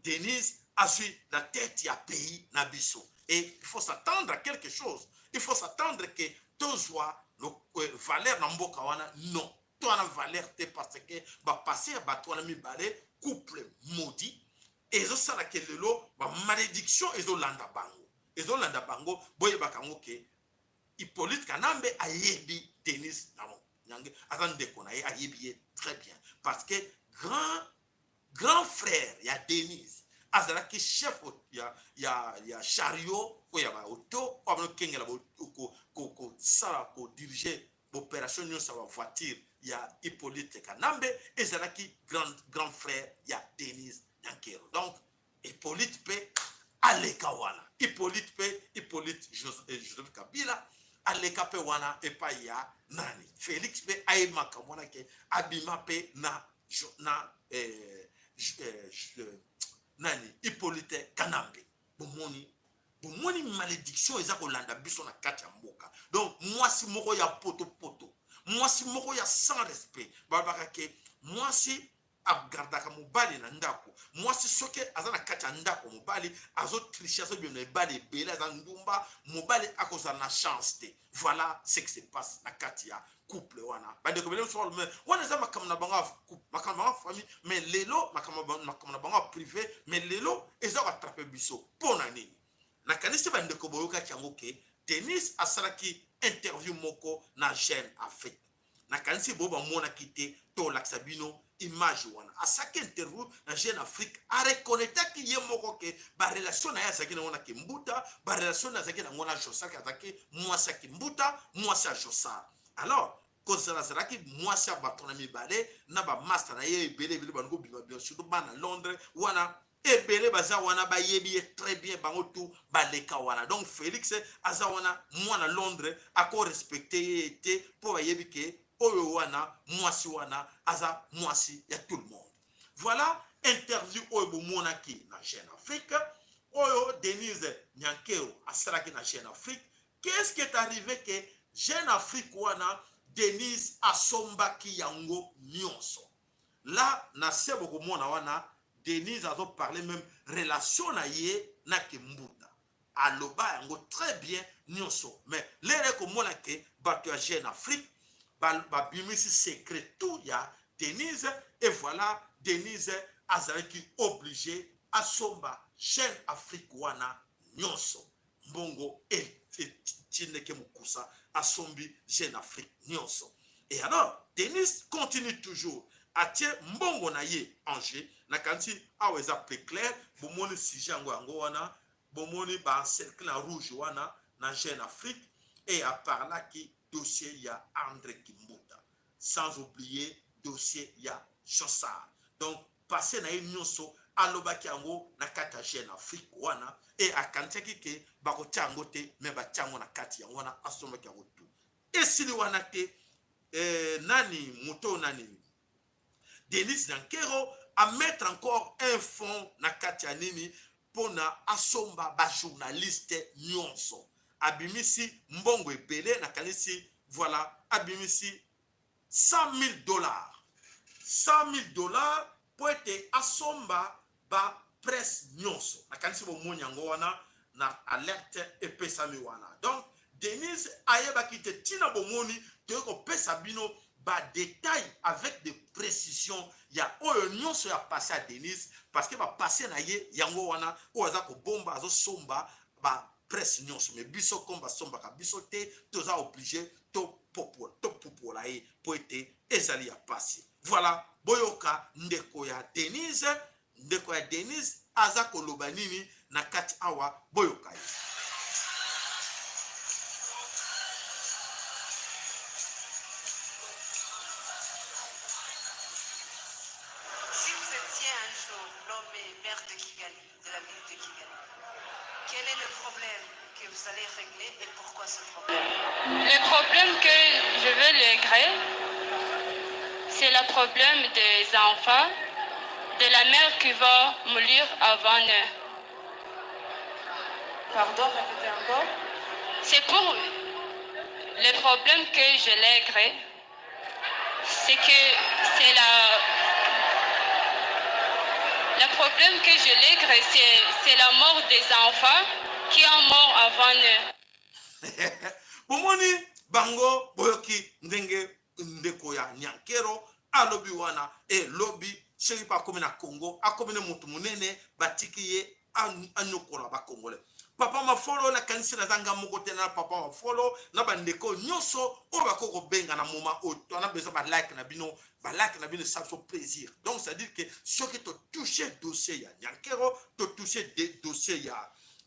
Denise a su la tête y a pays nabiso. Et il faut s'attendre à quelque chose. Il faut s'attendre que tozwa no valeur na mboka wana non. Toi na valeur te parce que ba passer ba toi na mi balé couple maudit. Et ça la que lelo ba malédiction ezo landa bango. Ezo landa bango boye bakango ke Hippolyte Kanambe a yebi Denise namo. Nyange azande kona a yebi très bien parce que grand frère, il y a Denise. Azalaki chef, il y a chariot, il y a auto, il y a diriger l'opération de voiture, il y a Hippolyte Kanambe, et Zalaki grand frère, il y a Denise Nyankero. Donc, Hippolyte peut aller Kawana. Hippolyte Joseph Kabila, Aleka pe wana et pas ya nani. Félix pe aima kamwana ke abima pe na nani Hippolyte Kanambe bomoni malédiction eza kolanda biso na kati ya mboka. Donc mwasi moko ya poto mwasi moko ya sans respect babaka ke mwasi agardaka mobali na ndako mwasi soke aza na kati ya ndako mobali azo tricher azo bimna ebali ebele aza ndumba mobali akozala na chance te. Voilà ce qui se passe na kati ya couple wana bandeko bele so mais wana eza makambo na bango famille mais lelo makambo na bango privé mais lelo eza attraper biso pona nini na kanisi bandeko boyoka kiango ke Denise asalaki interview moko na Jeune Afrique na kanisi boba mona kite to laksabino image wana asaki interview na Jeune Afrique a reconnaître ki ye moko ke ba relation na ya zaki na wana ke mbuta ba relation na zaki na ngona Josar ka zaki mwasa ki mbuta mwasa Josar. Alors kozala zalaki mwasa batona mibale na ba master na ye ebele bango bima bien sûr bana Londres wana ebele baza wana ba yebi très bien bango tout baleka wana. Donc Félix aza wana mwana Londres ako respecter été pour ba yebi ke oyo wana mwasi wana aza mwasi ya tout le monde. Voilà interview oyo bomonaki na Jeune Afrique oyo Denise Nyankero asalaki na Jeune Afrique. Qu'est-ce qui est arrivé que Jeune Afrique wana Denise asombaki yango nyonso. Là na sebo komona wana Denise a parlé même relation na ye na Kimbuta. Aloba yango très bien nyonso. Mais lere komona ke bato ya Jeune Afrique ba bimisi secret tout ya Denise et voilà Denise azalaki obligé à somba Jeune Afrique wana nyonso mbongo et tineke mukusa asombi Jeune Afrique nyonso. Et alors Denise continue toujours à tie mbongo na ye Angers na kanti aweza plus clair bomoni sujet yango wana bomoni ba cercle na rouge wana na Jeune Afrique et à part là qui dossier ya André Kimbuta sans oublier dossier ya Josar. Donc passé na nyonso alobaki yango na kati ya Jeune Afrique wana et akantaki ke bakotia yango te mais batiango na kati ya wana asomaki yango tout. Et sili wana te nani moto nani Denise Nyankero à mettre encore un fond na kati ya nini pona asomba ba journaliste nyonso abimisi mbongo ebele na kanisi voilà abimisi $100,000 $100,000 pour être asomba ba presse nyonso na kanisi bo monyango wana na alerte epesami wana. Donc Denise ayeba kite tina bomoni te ko pesa bino ba détail avec des précisions ya oyo nyonso ya passé à Denise parce que ba passé na ye yango wana o aza ko bomba azo somba ba presse nyonso mais biso komba somba ka biso te toza obligé to popola e po ete ezali ya passé. Voilà boyoka ndeko ya Denise aza koloba nini na kati awa boyoka ye. Si vous étiez un jour nommé maire de Kigali, de la ville de Kigali, quel est le problème que vous allez régler et pourquoi ce problème? Le problème que je veux régler, c'est le problème des enfants, de la mère qui va mourir avant eux. Pardon, répétez encore. C'est pour le problème que je règle. c'est que c'est le problème que je lègue, c'est la mort des enfants qui ont mort avant eux. Bomoni bango boyoki ndenge ndeko ya Nyankero alobi wana lobi seri pa komi na Congo akomi ne mutu munene batiki ye anyokola ba Congolais. Papa Mafolo na kanisi na zanga moko te na papa Mafolo na bandeko nyonso o bakoko benga na moment o na besoin ba like na bino ça fait plaisir. Donc ça dit que ceux qui te touché dossier ya Nyankero te touché des dossiers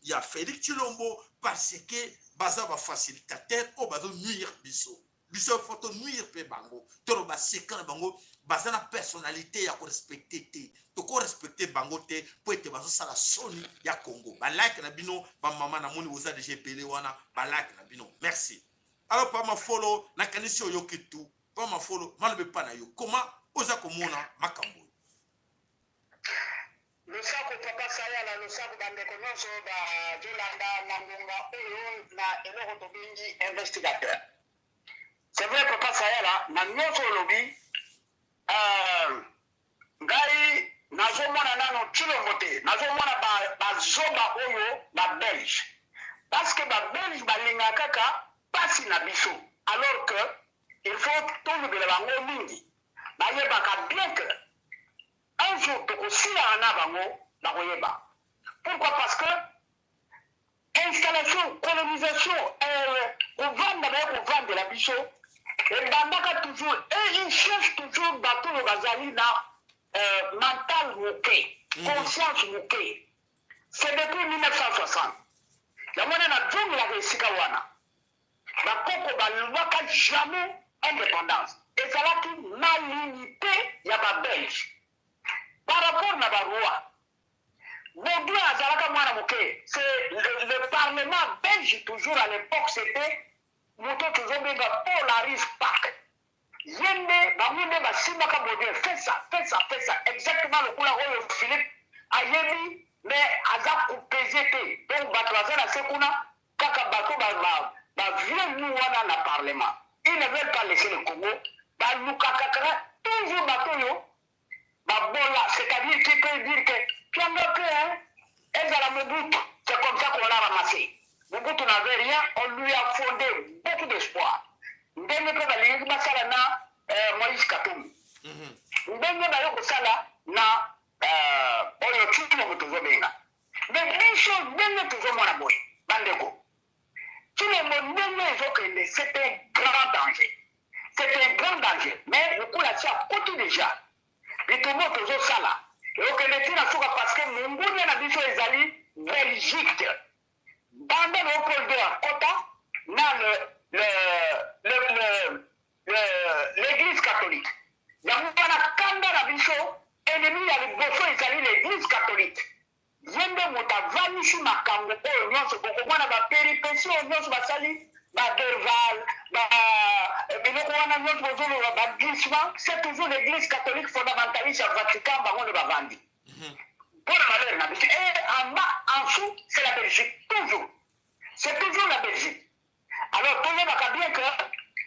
ya Félix Tshilombo parce que baza ba facilitateur o bazo nuire biso photo nuire pe bango toro ba sekana bango baza na personnalité ya ko respecter te to ko respecter bango te po ete bazo sala soni ya Congo ba like na bino ba mama na moni oza de GPL wana ba like na bino merci. Alors pa ma follow na kanisi oyo kitu pa ma follow malobe pa na yo comment oza komona makambo le sako papa sayala le sako bandeko nyonso bajolanda na ngonga oyo na eloko tobengi investigateur. C'est vrai papa sayala na nyonso olobi ngai nazomona nano Tshilombo te nazomona bazoba oyo babelge parce que babelge balinga kaka pasi na biso alors que il faut tolobela bango mingi bayebaka bien que un jour tokosila na bango bakoyeba. Pourquoi? Parce que installation colonisation kovanda la biso ebandaka toujours et ils cherchent toujours bato oyo bazali na mental moke conscience moke. C'est depuis 1960 yango nde nazongelaka esika wana bakoko balobaka jamais indépendance ezalaki malinité ya babelge par rapport na baroi. Baudouin azalaka mwana moke, c'est le parlement belge toujours à l'époque c'était moto toujours benga Polaris Park. Yende baminde basimaka Baudouin fais ça exactement le kula oyo Philippe ayebi mais aza kopese te donc bato baza na sekuna kaka bato bavie nous wana na parlement. Ils ne veulent pas laisser le Congo balukaka kaka toujours bato yo babola, c'est-à-dire tu peux dire que Mobutu, c'est comme ça qu'on l'a ramassé. Mobutu n'avait rien, on lui a fondé beaucoup d'espoir. Ndenge pe balingi basala na Moïse Katumbi. Ndenge bayoko sala na oyo Tshilombo tozobenga. Mais biso ndenge tozomona boye bandeko. Tshilombo ndenge ezokende, c'est un grand danger. C'est un grand danger. Mais le coup là-dessus a côté déjà. Bitumbo tozosala. okende tina suka parce que mungune na biso ezali Belgique bande na opolde ya kota na l'église catholique yango wana kanda na biso ennemi ya liboso ezali l'église catholique yende moto avanisi makambo oyo nyonso bokomona baperipesi oyo nyonso basali baderval biloko wana nyonso bozoloba baglissement c'est toujours l'église catholique fondamentaliste ya Vatican bango nde bavandi pour la valeur na biso et en bas en dessous c'est la Belgique toujours c'est toujours la Belgique. Alors toyebaka bien que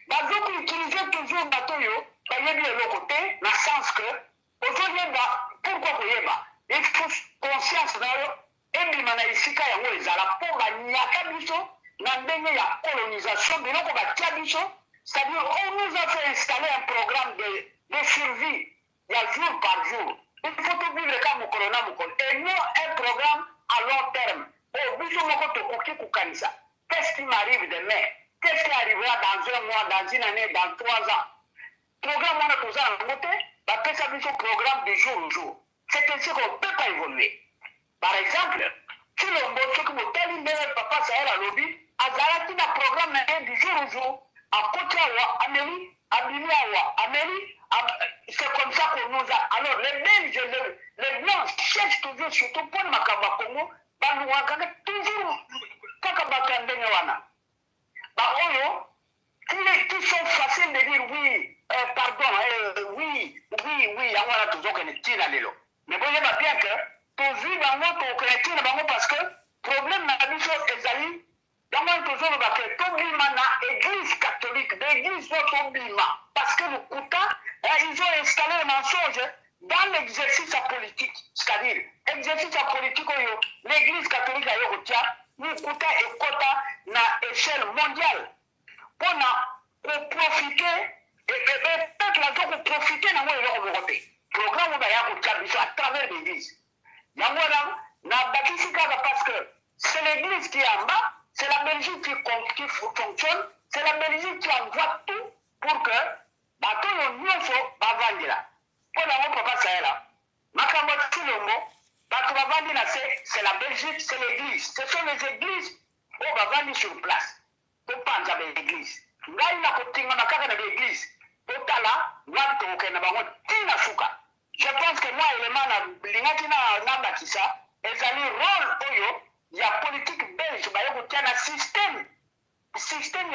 bazoki utiliser toujours bato oyo bayebi eloko te na sens que ozoyeba pourquoi koyeba il faut conscience na yo ebima na esika yango ezala mpo banyaka biso na ndenge ya colonisation biloko batia biso, c'est-à-dire on nous a fait installer un programme de survie il y a jour par jour. Il faut tout vivre comme mokolo na mokolo et non un programme à long terme. Oh, biso moko tokoki kukanisa. Qu'est-ce qui m'arrive demain? Qu'est-ce qui arrivera dans un mois, dans une année, dans 3 ans? Programme on a posé en côté, bapesa biso programme de jour au jour. C'est ainsi qu'on ne peut pas évoluer. Par exemple, si le mot que vous avez papa Sahel lobby, azalaki na programme du jour au jour, à côté à Amélie, à Biliawa, Amélie, c'est comme ça qu'on nous a. Alors les Belges, les Blancs cherchent toujours, surtout pour Makaba Congo, toujours Kakabaka Ndenyawana. Baroyo, qui sont faciles de dire oui, pardon, oui, Yawala toujours qu'on est tiré à l'élo. Mais vous voyez bien que, toujours dans notre chrétien, parce que, problème, la mission, ezali, yango tozoloba ke tobima na église catholique d'église oyo tobima parce que lokuta ils ont installé le mensonge dans l'exercice politique, c'est-à-dire exercice politique oyo l'église catholique ayo kotia lokuta ekota na échelle mondiale mpona koprofite peut-être azo koprofite nango eloko moko te programme baya kotia biso à travers l'église yango na bakisi kaka parce que c'est l'église qui est en bas, c'est la Belgique qui fonctionne, c'est la Belgique qui envoie tout pour que bato yo nyonso bavandila mpo nango papa sayela makambo tilongo bato bavandi na c'est la Belgique, c'est l'église, ce sont les églises oyo bavandi sur place topanza baéglise ngai na kotingana kaka na baéglise totala wapi tokokende bango ntina suka. Je pense que moi élément na lingaki na bakisa ezali rôle oyo ya politique belge baye kotia na système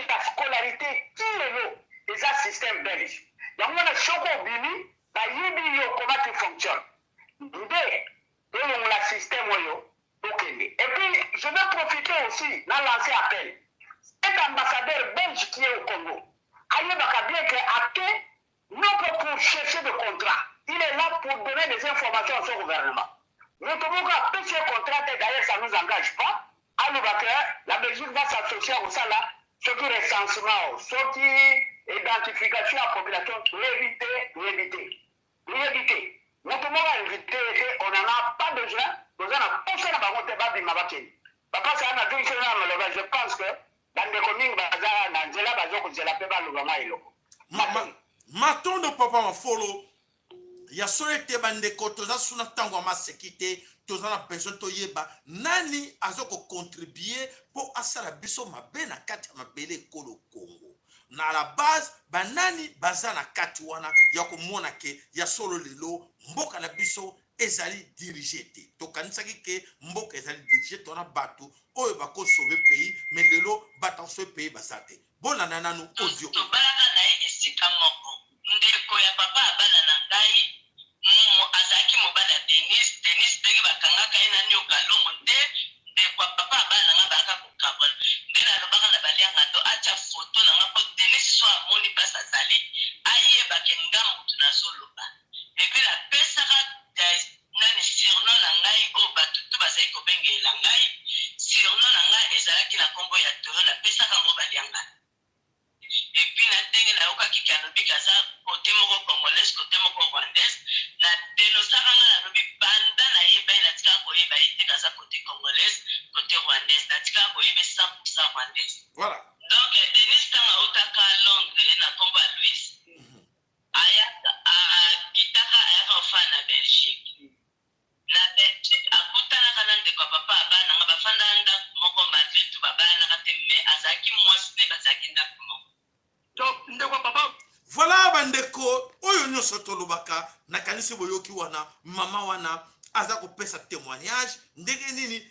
ya scolarité ti lelo eza système belge yango wana soko obimi bayebi yo comment tu fonctionne nde tolongola système oyo tokende. Et puis je vais profiter aussi na lancer appel cet ambassadeur belge qui est au Congo ayebaka bien que ake non que pour chercher de contrat, il est là pour donner des informations à son gouvernement. Nous avons un petit contrat, d'ailleurs ça ne nous engage pas. Alors la Belgique va s'associer à ça là, ce qui est recensement, ce qui est identification à la population, pour éviter. Nous avons invité, on n'en a pas besoin, nous avons pensé à la débat de Mabakeni. Papa, ça a dit que je pense que dans les communes, Nangela, Bazok, Peba, Lugama et Loko. Matondo papa mafolo ya solete bandeko toza suna tango ma sekite toza na besoin toyeba nani azoko contribuer pour asala biso mabe na kati mabele kolo Congo na la base banani baza na kati wana ya komona ke ya solo lelo mboka na biso ezali dirigé te tokanisaki ke mboka ezali dirigé tona bato oyo bako sauver pays mais lelo bata sauver pays basate bona nanu audio to balaka na esika moko ndeko ya papa abana na ngai azaki mobala Denis ndenge bakangaka ye na nioka longo nde ndeko ya papa abana nga baka kokabona nde nalobaka na balianga to atia foto na nga po Denis so amoni mpasi azali ayebake nga motu nazoloba epi napesaka nani surnom na ngai oyo bato tu bazali kobengela ngai surnom na ngai ezalaki na nkombo ya toro napesaka ngo balianga. Et puis na ndenge nayokaki kalobi kaza kote moko congolaise kote moko rwandaise na denosaka nga nalobi banda nayeba ye natika koyeba ye te kaza kote congolaise kote rwandaise natika koyeba 100% rwandaise. Voilà. Donc Denis tanga otaka Londres na nkombo ya Louis kitaka ayaka ofana na Belgique. Na Belgique akutanaka na ndeko ya papa abana nga bafanda ndako moko Madrid tu babanaka te mais azalaki mwasi te bazalaki ndako moko. Voilà bandeko oyo nyonso tolobaka na kanisi boyoki wana mama wana aza kopesa témoignage ndenge nini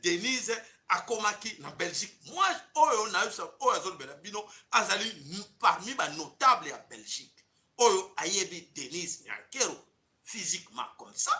Denise akomaki na Belgique. Moi oyo na oyo azolobela bino azali parmi ba notable ya Belgique oyo ayebi Denise Nyakero physiquement comme ça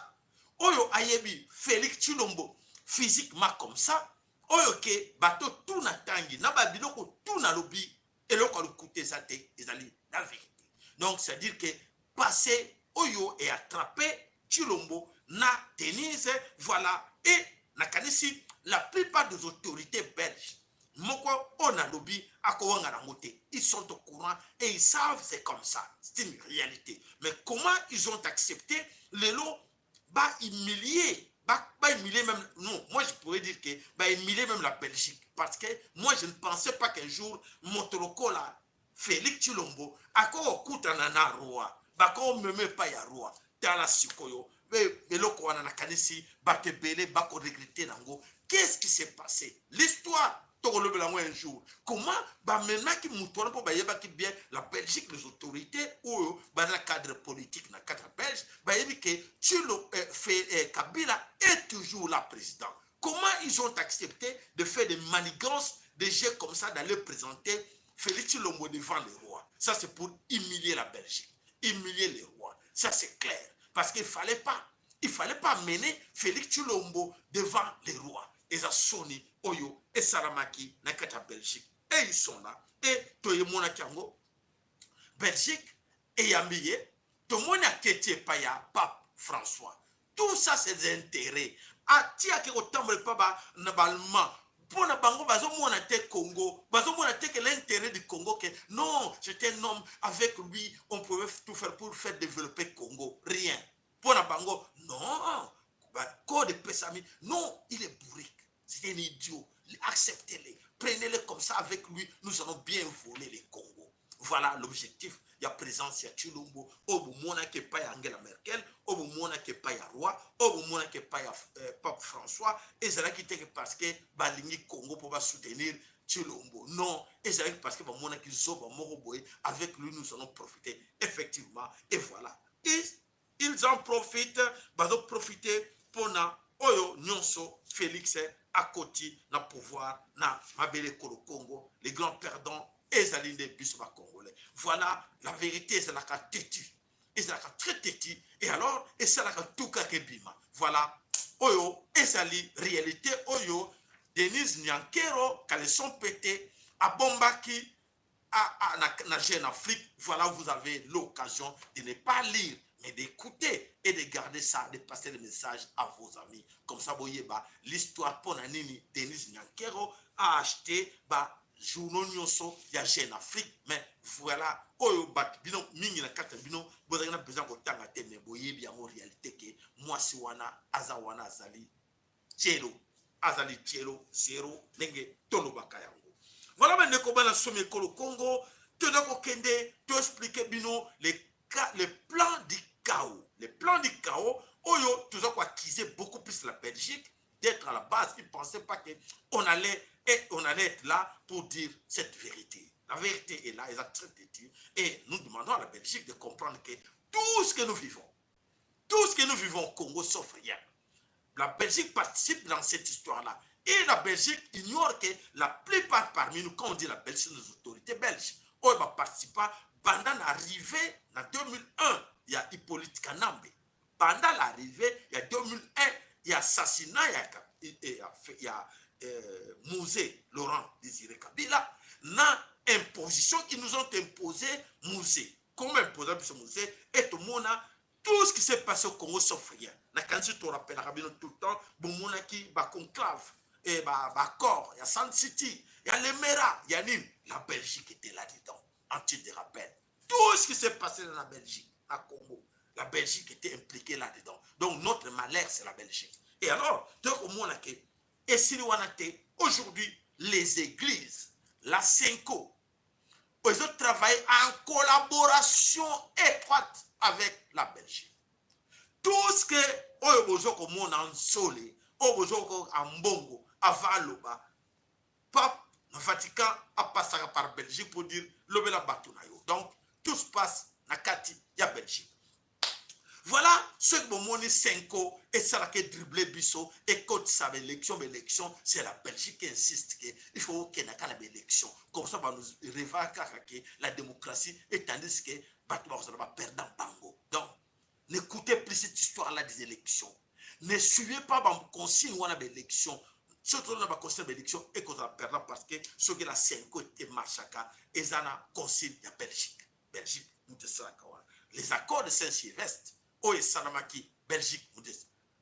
oyo ayebi Félix Tshilombo physiquement comme ça oyo ke bato tout na tangi na ba biloko tout na lobi eloko alukute sa te ezali la vérité. Donc c'est à dire que passé oyo et attrapé Tshilombo na Denise voilà et na kanisi la plupart des autorités belges moko on a lobby akowanga na moté ils sont au courant et ils savent c'est comme ça c'est une réalité. Mais comment ils ont accepté les lots bah humilier bah humilier même non moi je pourrais dire que bah humilier même la Belgique parce que moi je ne pensais pas qu'un jour Motoroko là Félix Tshilombo ako kutana na roi bah ko meme pas ya roi tala sikoyo eloko wana na kanisi batebele bako regretter nango. Qu'est-ce qui s'est passé? L'histoire un jour. Comment maintenant qui moutonne pour bien la Belgique, les autorités ou le cadre politique dans le cadre belge, que Kabila est toujours là président. Comment ils ont accepté de faire des manigances, des jets comme ça, d'aller présenter Félix Tshilombo devant les rois? Ça c'est pour humilier la Belgique, humilier les rois. Ça c'est clair. Parce qu'il ne fallait pas mener Félix Tshilombo devant les rois. eza soni oyo esalamaki na kata Belgique et ils sont là et toyemona kango Belgique et yambiye tomona ketie pa ya pape François. Tout ça c'est des intérêts. Atia ke otambole pa ba na balma pour na bango bazo mona te Congo, bazo mona te que l'intérêt du Congo que non, j'étais un homme avec lui, on pouvait tout faire pour faire développer Congo. Rien. Pour na bango non. Code Pessami, non, il est bourrique. C'est un idiot. Acceptez-le. Prenez-le comme ça avec lui. Nous allons bien voler les Congo. Voilà l'objectif. Il y a présence, il y a Chilombo. Au moment qui pas Angela Merkel, au moment qui pas Roi, au moment qui pas Pape François, et c'est là qui était parce que Balingi Congo pour soutenir Chilombo. Non, et c'est là parce que moment qui zoba Moroboy, avec lui nous allons profiter effectivement. Et voilà. Ils en profitent, ils profiter pour na oyo nyonso Félix à côté na pouvoir na mabele kolo Congo, les grands perdants ezali de bisba congolais. Voilà la vérité, c'est la têtu. Et c'est la très têtu. Et alors, et c'est la tout kakebima. Voilà oyo ezali réalité oyo Denise Nyankero quand ils sont pétés à Bombaki na Jeune Afrique. Voilà, vous avez l'occasion de ne pas lire mais d'écouter et de garder ça, de passer le message à vos amis. Comme ça, vous voyez, l'histoire pour Nanini, Denise Nyankero a acheté journaux nyonso ya Jeune Afrique, mais voilà, oyo bat bino mingi na kata bino, vous avez besoin de tanga te, mais vous voyez bien en réalité que moi si wana azawana azali tchelo, zéro, nenge tolo bakayango. Voilà, mais neko bana somme kolo Congo, te dako kende, te expliquer bino les plans du chaos. Les plans du chaos, Oyo, toujours acquisé beaucoup plus la Belgique d'être à la base. Ils ne pensaient pas qu'on allait être là pour dire cette vérité. La vérité est là, ils ont traité. Et nous demandons à la Belgique de comprendre que tout ce que nous vivons au Congo, sauf rien. La Belgique participe dans cette histoire-là. Et la Belgique ignore que la plupart parmi nous, quand on dit la Belgique, les autorités belges, on va participer. Pendant l'arrivée en 2001, il y a Hippolyte Kanambe. Pendant l'arrivée, il y a 2001, il y a assassinat, il y a Mouzé, Laurent Désiré Kabila. Na imposition qui nous ont imposé Mouzé. Comment imposer ce Mouzé? Et tout le monde a tout ce qui s'est passé au Congo sauf rien. Quand tu te rappelles, tout le temps, bon monde qui va conclave, et va corps, il y a San City, il y a Lemera, il y a Nîmes. La Belgique était là-dedans. Tu te rappelles tout ce qui s'est passé dans la Belgique, à Congo. La Belgique était impliquée là-dedans. Donc notre malheur, c'est la Belgique. Et alors, aujourd'hui, les églises, la Senko, ils ont travaillé en collaboration étroite avec la Belgique. Tout ce que Oyobozoko en Solé, Oyobozoko en Bongo, à Valoba, Pape, le Vatican a passé par Belgique pour dire l'obéla batunayo. Donc, tout se passe dans Kati, il y a Belgique. Voilà ce que mon 5 ans et ça qui dribblé biso et quand ça l'élection, c'est la Belgique qui insiste qu'il faut qu'il y ait une élection. Comme ça, nous révèle que la démocratie est tandis que Batman va perdre dans Bango. Donc, n'écoutez plus cette histoire-là des élections. Ne suivez pas le consigne ou une élection. Surtout dans la conseil d'élection et qu'on a perdu parce que ce que la 5 et Marchaka et Zana conseil de Belgique. Belgique, les accords de Saint-Sylvestre, oh et Sanamaki, Belgique,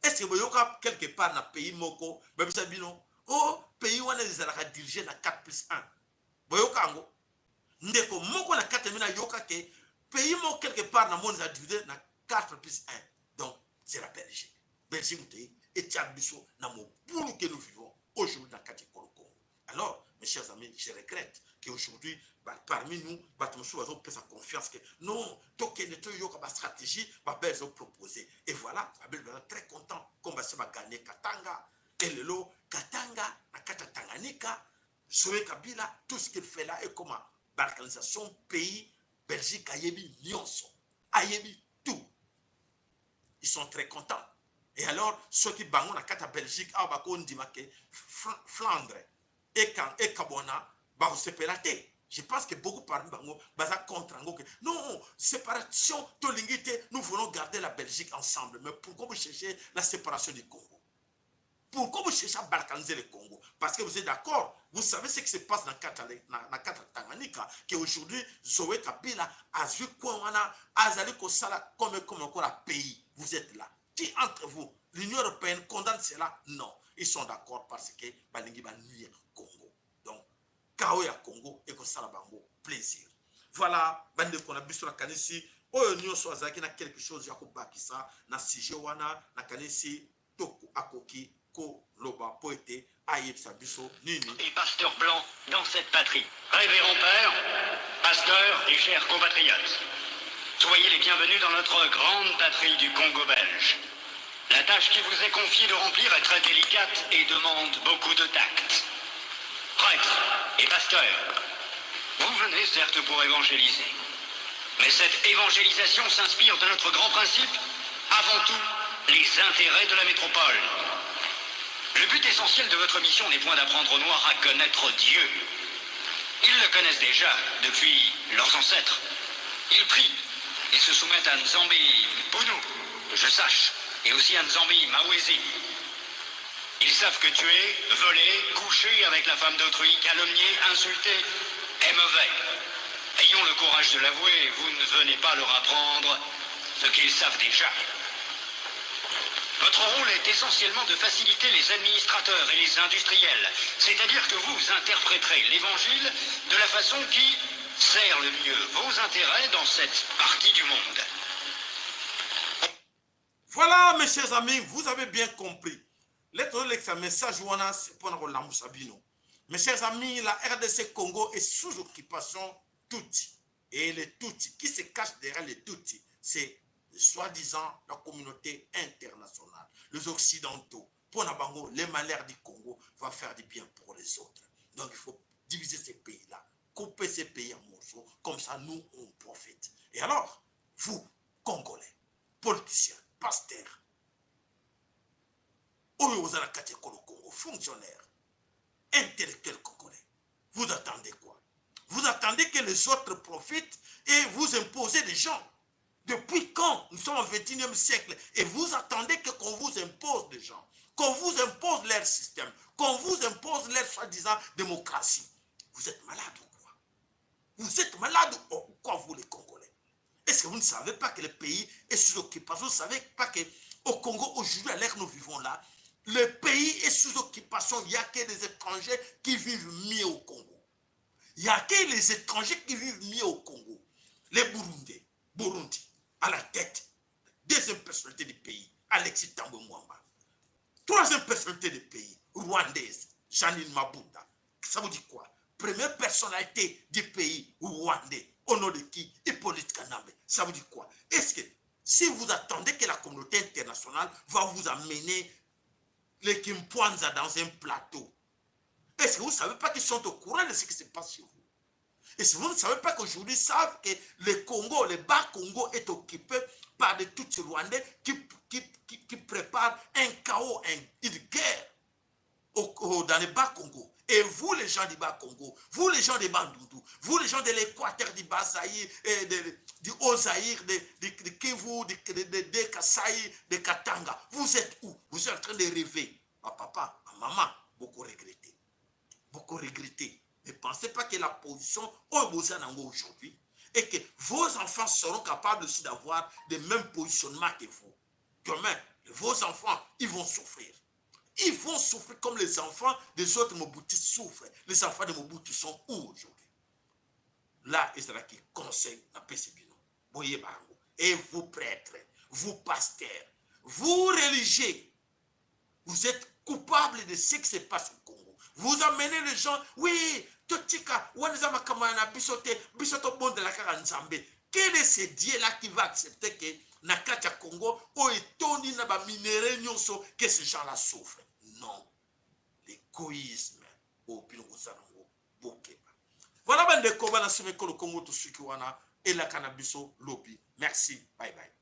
est-ce que vous avez quelque part dans le pays Moko, oh, pays où on est dirigé dans 4+1. Vous avez Ndeko Moko na 4 mina yoka ke pays Moko quelque part dans le monde est divisé dans 4+1. Donc, c'est la Belgique. Belgique, et Tchabiso, dans mon boulot que nous vivons aujourd'hui dans le Congo. Alors, mes chers amis, je regrette qu'aujourd'hui, parmi nous, nous avons sa confiance que non, tout ce qui est une stratégie, nous avons proposé. Et voilà, nous sommes très contents qu'on va gagner Katanga, et le lot, Katanga, Nakata Tanganyika, Zoé Kabila, tout ce qu'il fait là, et comment balkanisation, pays, Belgique, Ayebi, Nyonso, Ayebi, tout. Ils sont très contents. Et alors, ceux qui bangent la carte Belgique, on dit que Flandre et Kabona, bah, séparés. Je pense que beaucoup parmi eux, bah, contre non, séparation, nous voulons garder la Belgique ensemble. Mais pourquoi vous cherchez la séparation du Congo? Pourquoi vous cherchez à balkaniser le Congo? Parce que vous êtes d'accord. Vous savez ce qui se passe dans le Tanganyika, qu'aujourd'hui, Zoé Kabila a vu quoi, Azali Kosala comme encore un pays. Vous êtes là. Qui entre vous, l'Union européenne condamne cela? Non. Ils sont d'accord parce que Balingi va nuire Congo. Donc, Kaoya Congo et Kosala Bango, plaisir. Voilà, bande qu'on a vu sur la canisi. Oyo nyonso azaki na quelque chose ya kobakisa na sujet wana na kanisi toku akoki ko loba poete ayebisa biso nini. Et pasteur blanc dans cette patrie. Révérend père, pasteur et chers compatriotes, soyez les bienvenus dans notre grande patrie du Congo belge. La tâche qui vous est confiée de remplir est très délicate et demande beaucoup de tact. Prêtre et pasteur, vous venez certes pour évangéliser. Mais cette évangélisation s'inspire de notre grand principe, avant tout, les intérêts de la métropole. Le but essentiel de votre mission n'est point d'apprendre aux Noirs à connaître Dieu. Ils le connaissent déjà depuis leurs ancêtres. Ils prient et se soumettent à Nzambi Bounou, que je sache, et aussi à Nzambi Mawezi. Ils savent que tuer, voler, coucher avec la femme d'autrui, calomnier, insulter est mauvais. Ayons le courage de l'avouer, vous ne venez pas leur apprendre ce qu'ils savent déjà. Votre rôle est essentiellement de faciliter les administrateurs et les industriels, c'est-à-dire que vous interpréterez l'évangile de la façon qui sert le mieux vos intérêts dans cette partie du monde. Voilà, mes chers amis, vous avez bien compris. Lettre message wana c'est pour Sabino. Mes chers amis, la RDC Congo est sous occupation Tutsi. Et les Tutsis, qui se cachent derrière les Tutsis, c'est soi-disant la communauté internationale, les Occidentaux. Pour Nabango, les malheurs du Congo vont faire du bien pour les autres. Donc il faut diviser ces pays-là, couper ces pays en morceaux, comme ça nous on profite. Et alors, vous, Congolais, politiciens, pasteurs, Congo, fonctionnaires, intellectuels congolais, vous attendez quoi? Vous attendez que les autres profitent et vous imposez des gens. Depuis quand? Nous sommes au XXIe siècle et vous attendez qu'on vous impose des gens, qu'on vous impose leur système, qu'on vous impose leur soi-disant démocratie. Vous êtes malade ou quoi? Vous êtes malade ou quoi, vous les Congolais? Est-ce que vous ne savez pas que le pays est sous occupation? Vous ne savez pas qu'au Congo, aujourd'hui, à l'ère que nous vivons là, le pays est sous occupation. Il n'y a que des étrangers qui vivent mieux au Congo. Il n'y a que les étrangers qui vivent mieux au Congo. Les Burundais, Burundi, à la tête. Deuxième personnalité du pays, Alexis Thambwe Mwamba. Troisième personnalité du pays, rwandaise, Janine Mabunda. Ça vous dit quoi? Première personnalité du pays rwandais, au nom de qui? Hippolyte Kanambe. Ça vous dit quoi? Est-ce que si vous attendez que la communauté internationale va vous amener les Kimpwanza dans un plateau, est-ce que vous ne savez pas qu'ils sont au courant de ce qui se passe chez vous? Et si vous ne savez pas qu'aujourd'hui, ils savent que le Congo, le Bas-Congo est occupé par des Tutsis rwandais qui préparent un chaos, une guerre dans le Bas-Congo. Et vous, les gens du Bas-Congo, vous, les gens des Bandundu, vous, les gens de l'Équateur, du Bas-Zaïre, du Haut-Zaïre, de Kivu, de Kasaï, de Katanga, vous êtes où? Vous êtes en train de rêver. Ma papa, ma maman, beaucoup regretté. Beaucoup regretté. Ne pensez pas que la position aujourd'hui et que vos enfants seront capables aussi d'avoir le même positionnement que vous. Demain, vos enfants, ils vont souffrir. Ils vont souffrir comme les enfants des autres Mobutu souffrent. Les enfants de Mobutu sont où aujourd'hui? Là, il sera qui conseille la PCBino. Et vous prêtres, vous pasteurs, vous religieux, vous êtes coupables de ce qui se passe au Congo. Vous amenez les gens, oui, Totika, Wanzama Kamana, Bisoto Bon de la Karanzambe. Quel est ce Dieu-là qui va accepter que Nakacha Congo, Oetoni Naba Minere Nyonso, que ces gens-là souffrent? Non. L'égoïsme. Voilà, ben de Koba, la Semeko, le Congo, tout ce qui wana, et la Cannabiso, Lobi. Merci. Bye bye.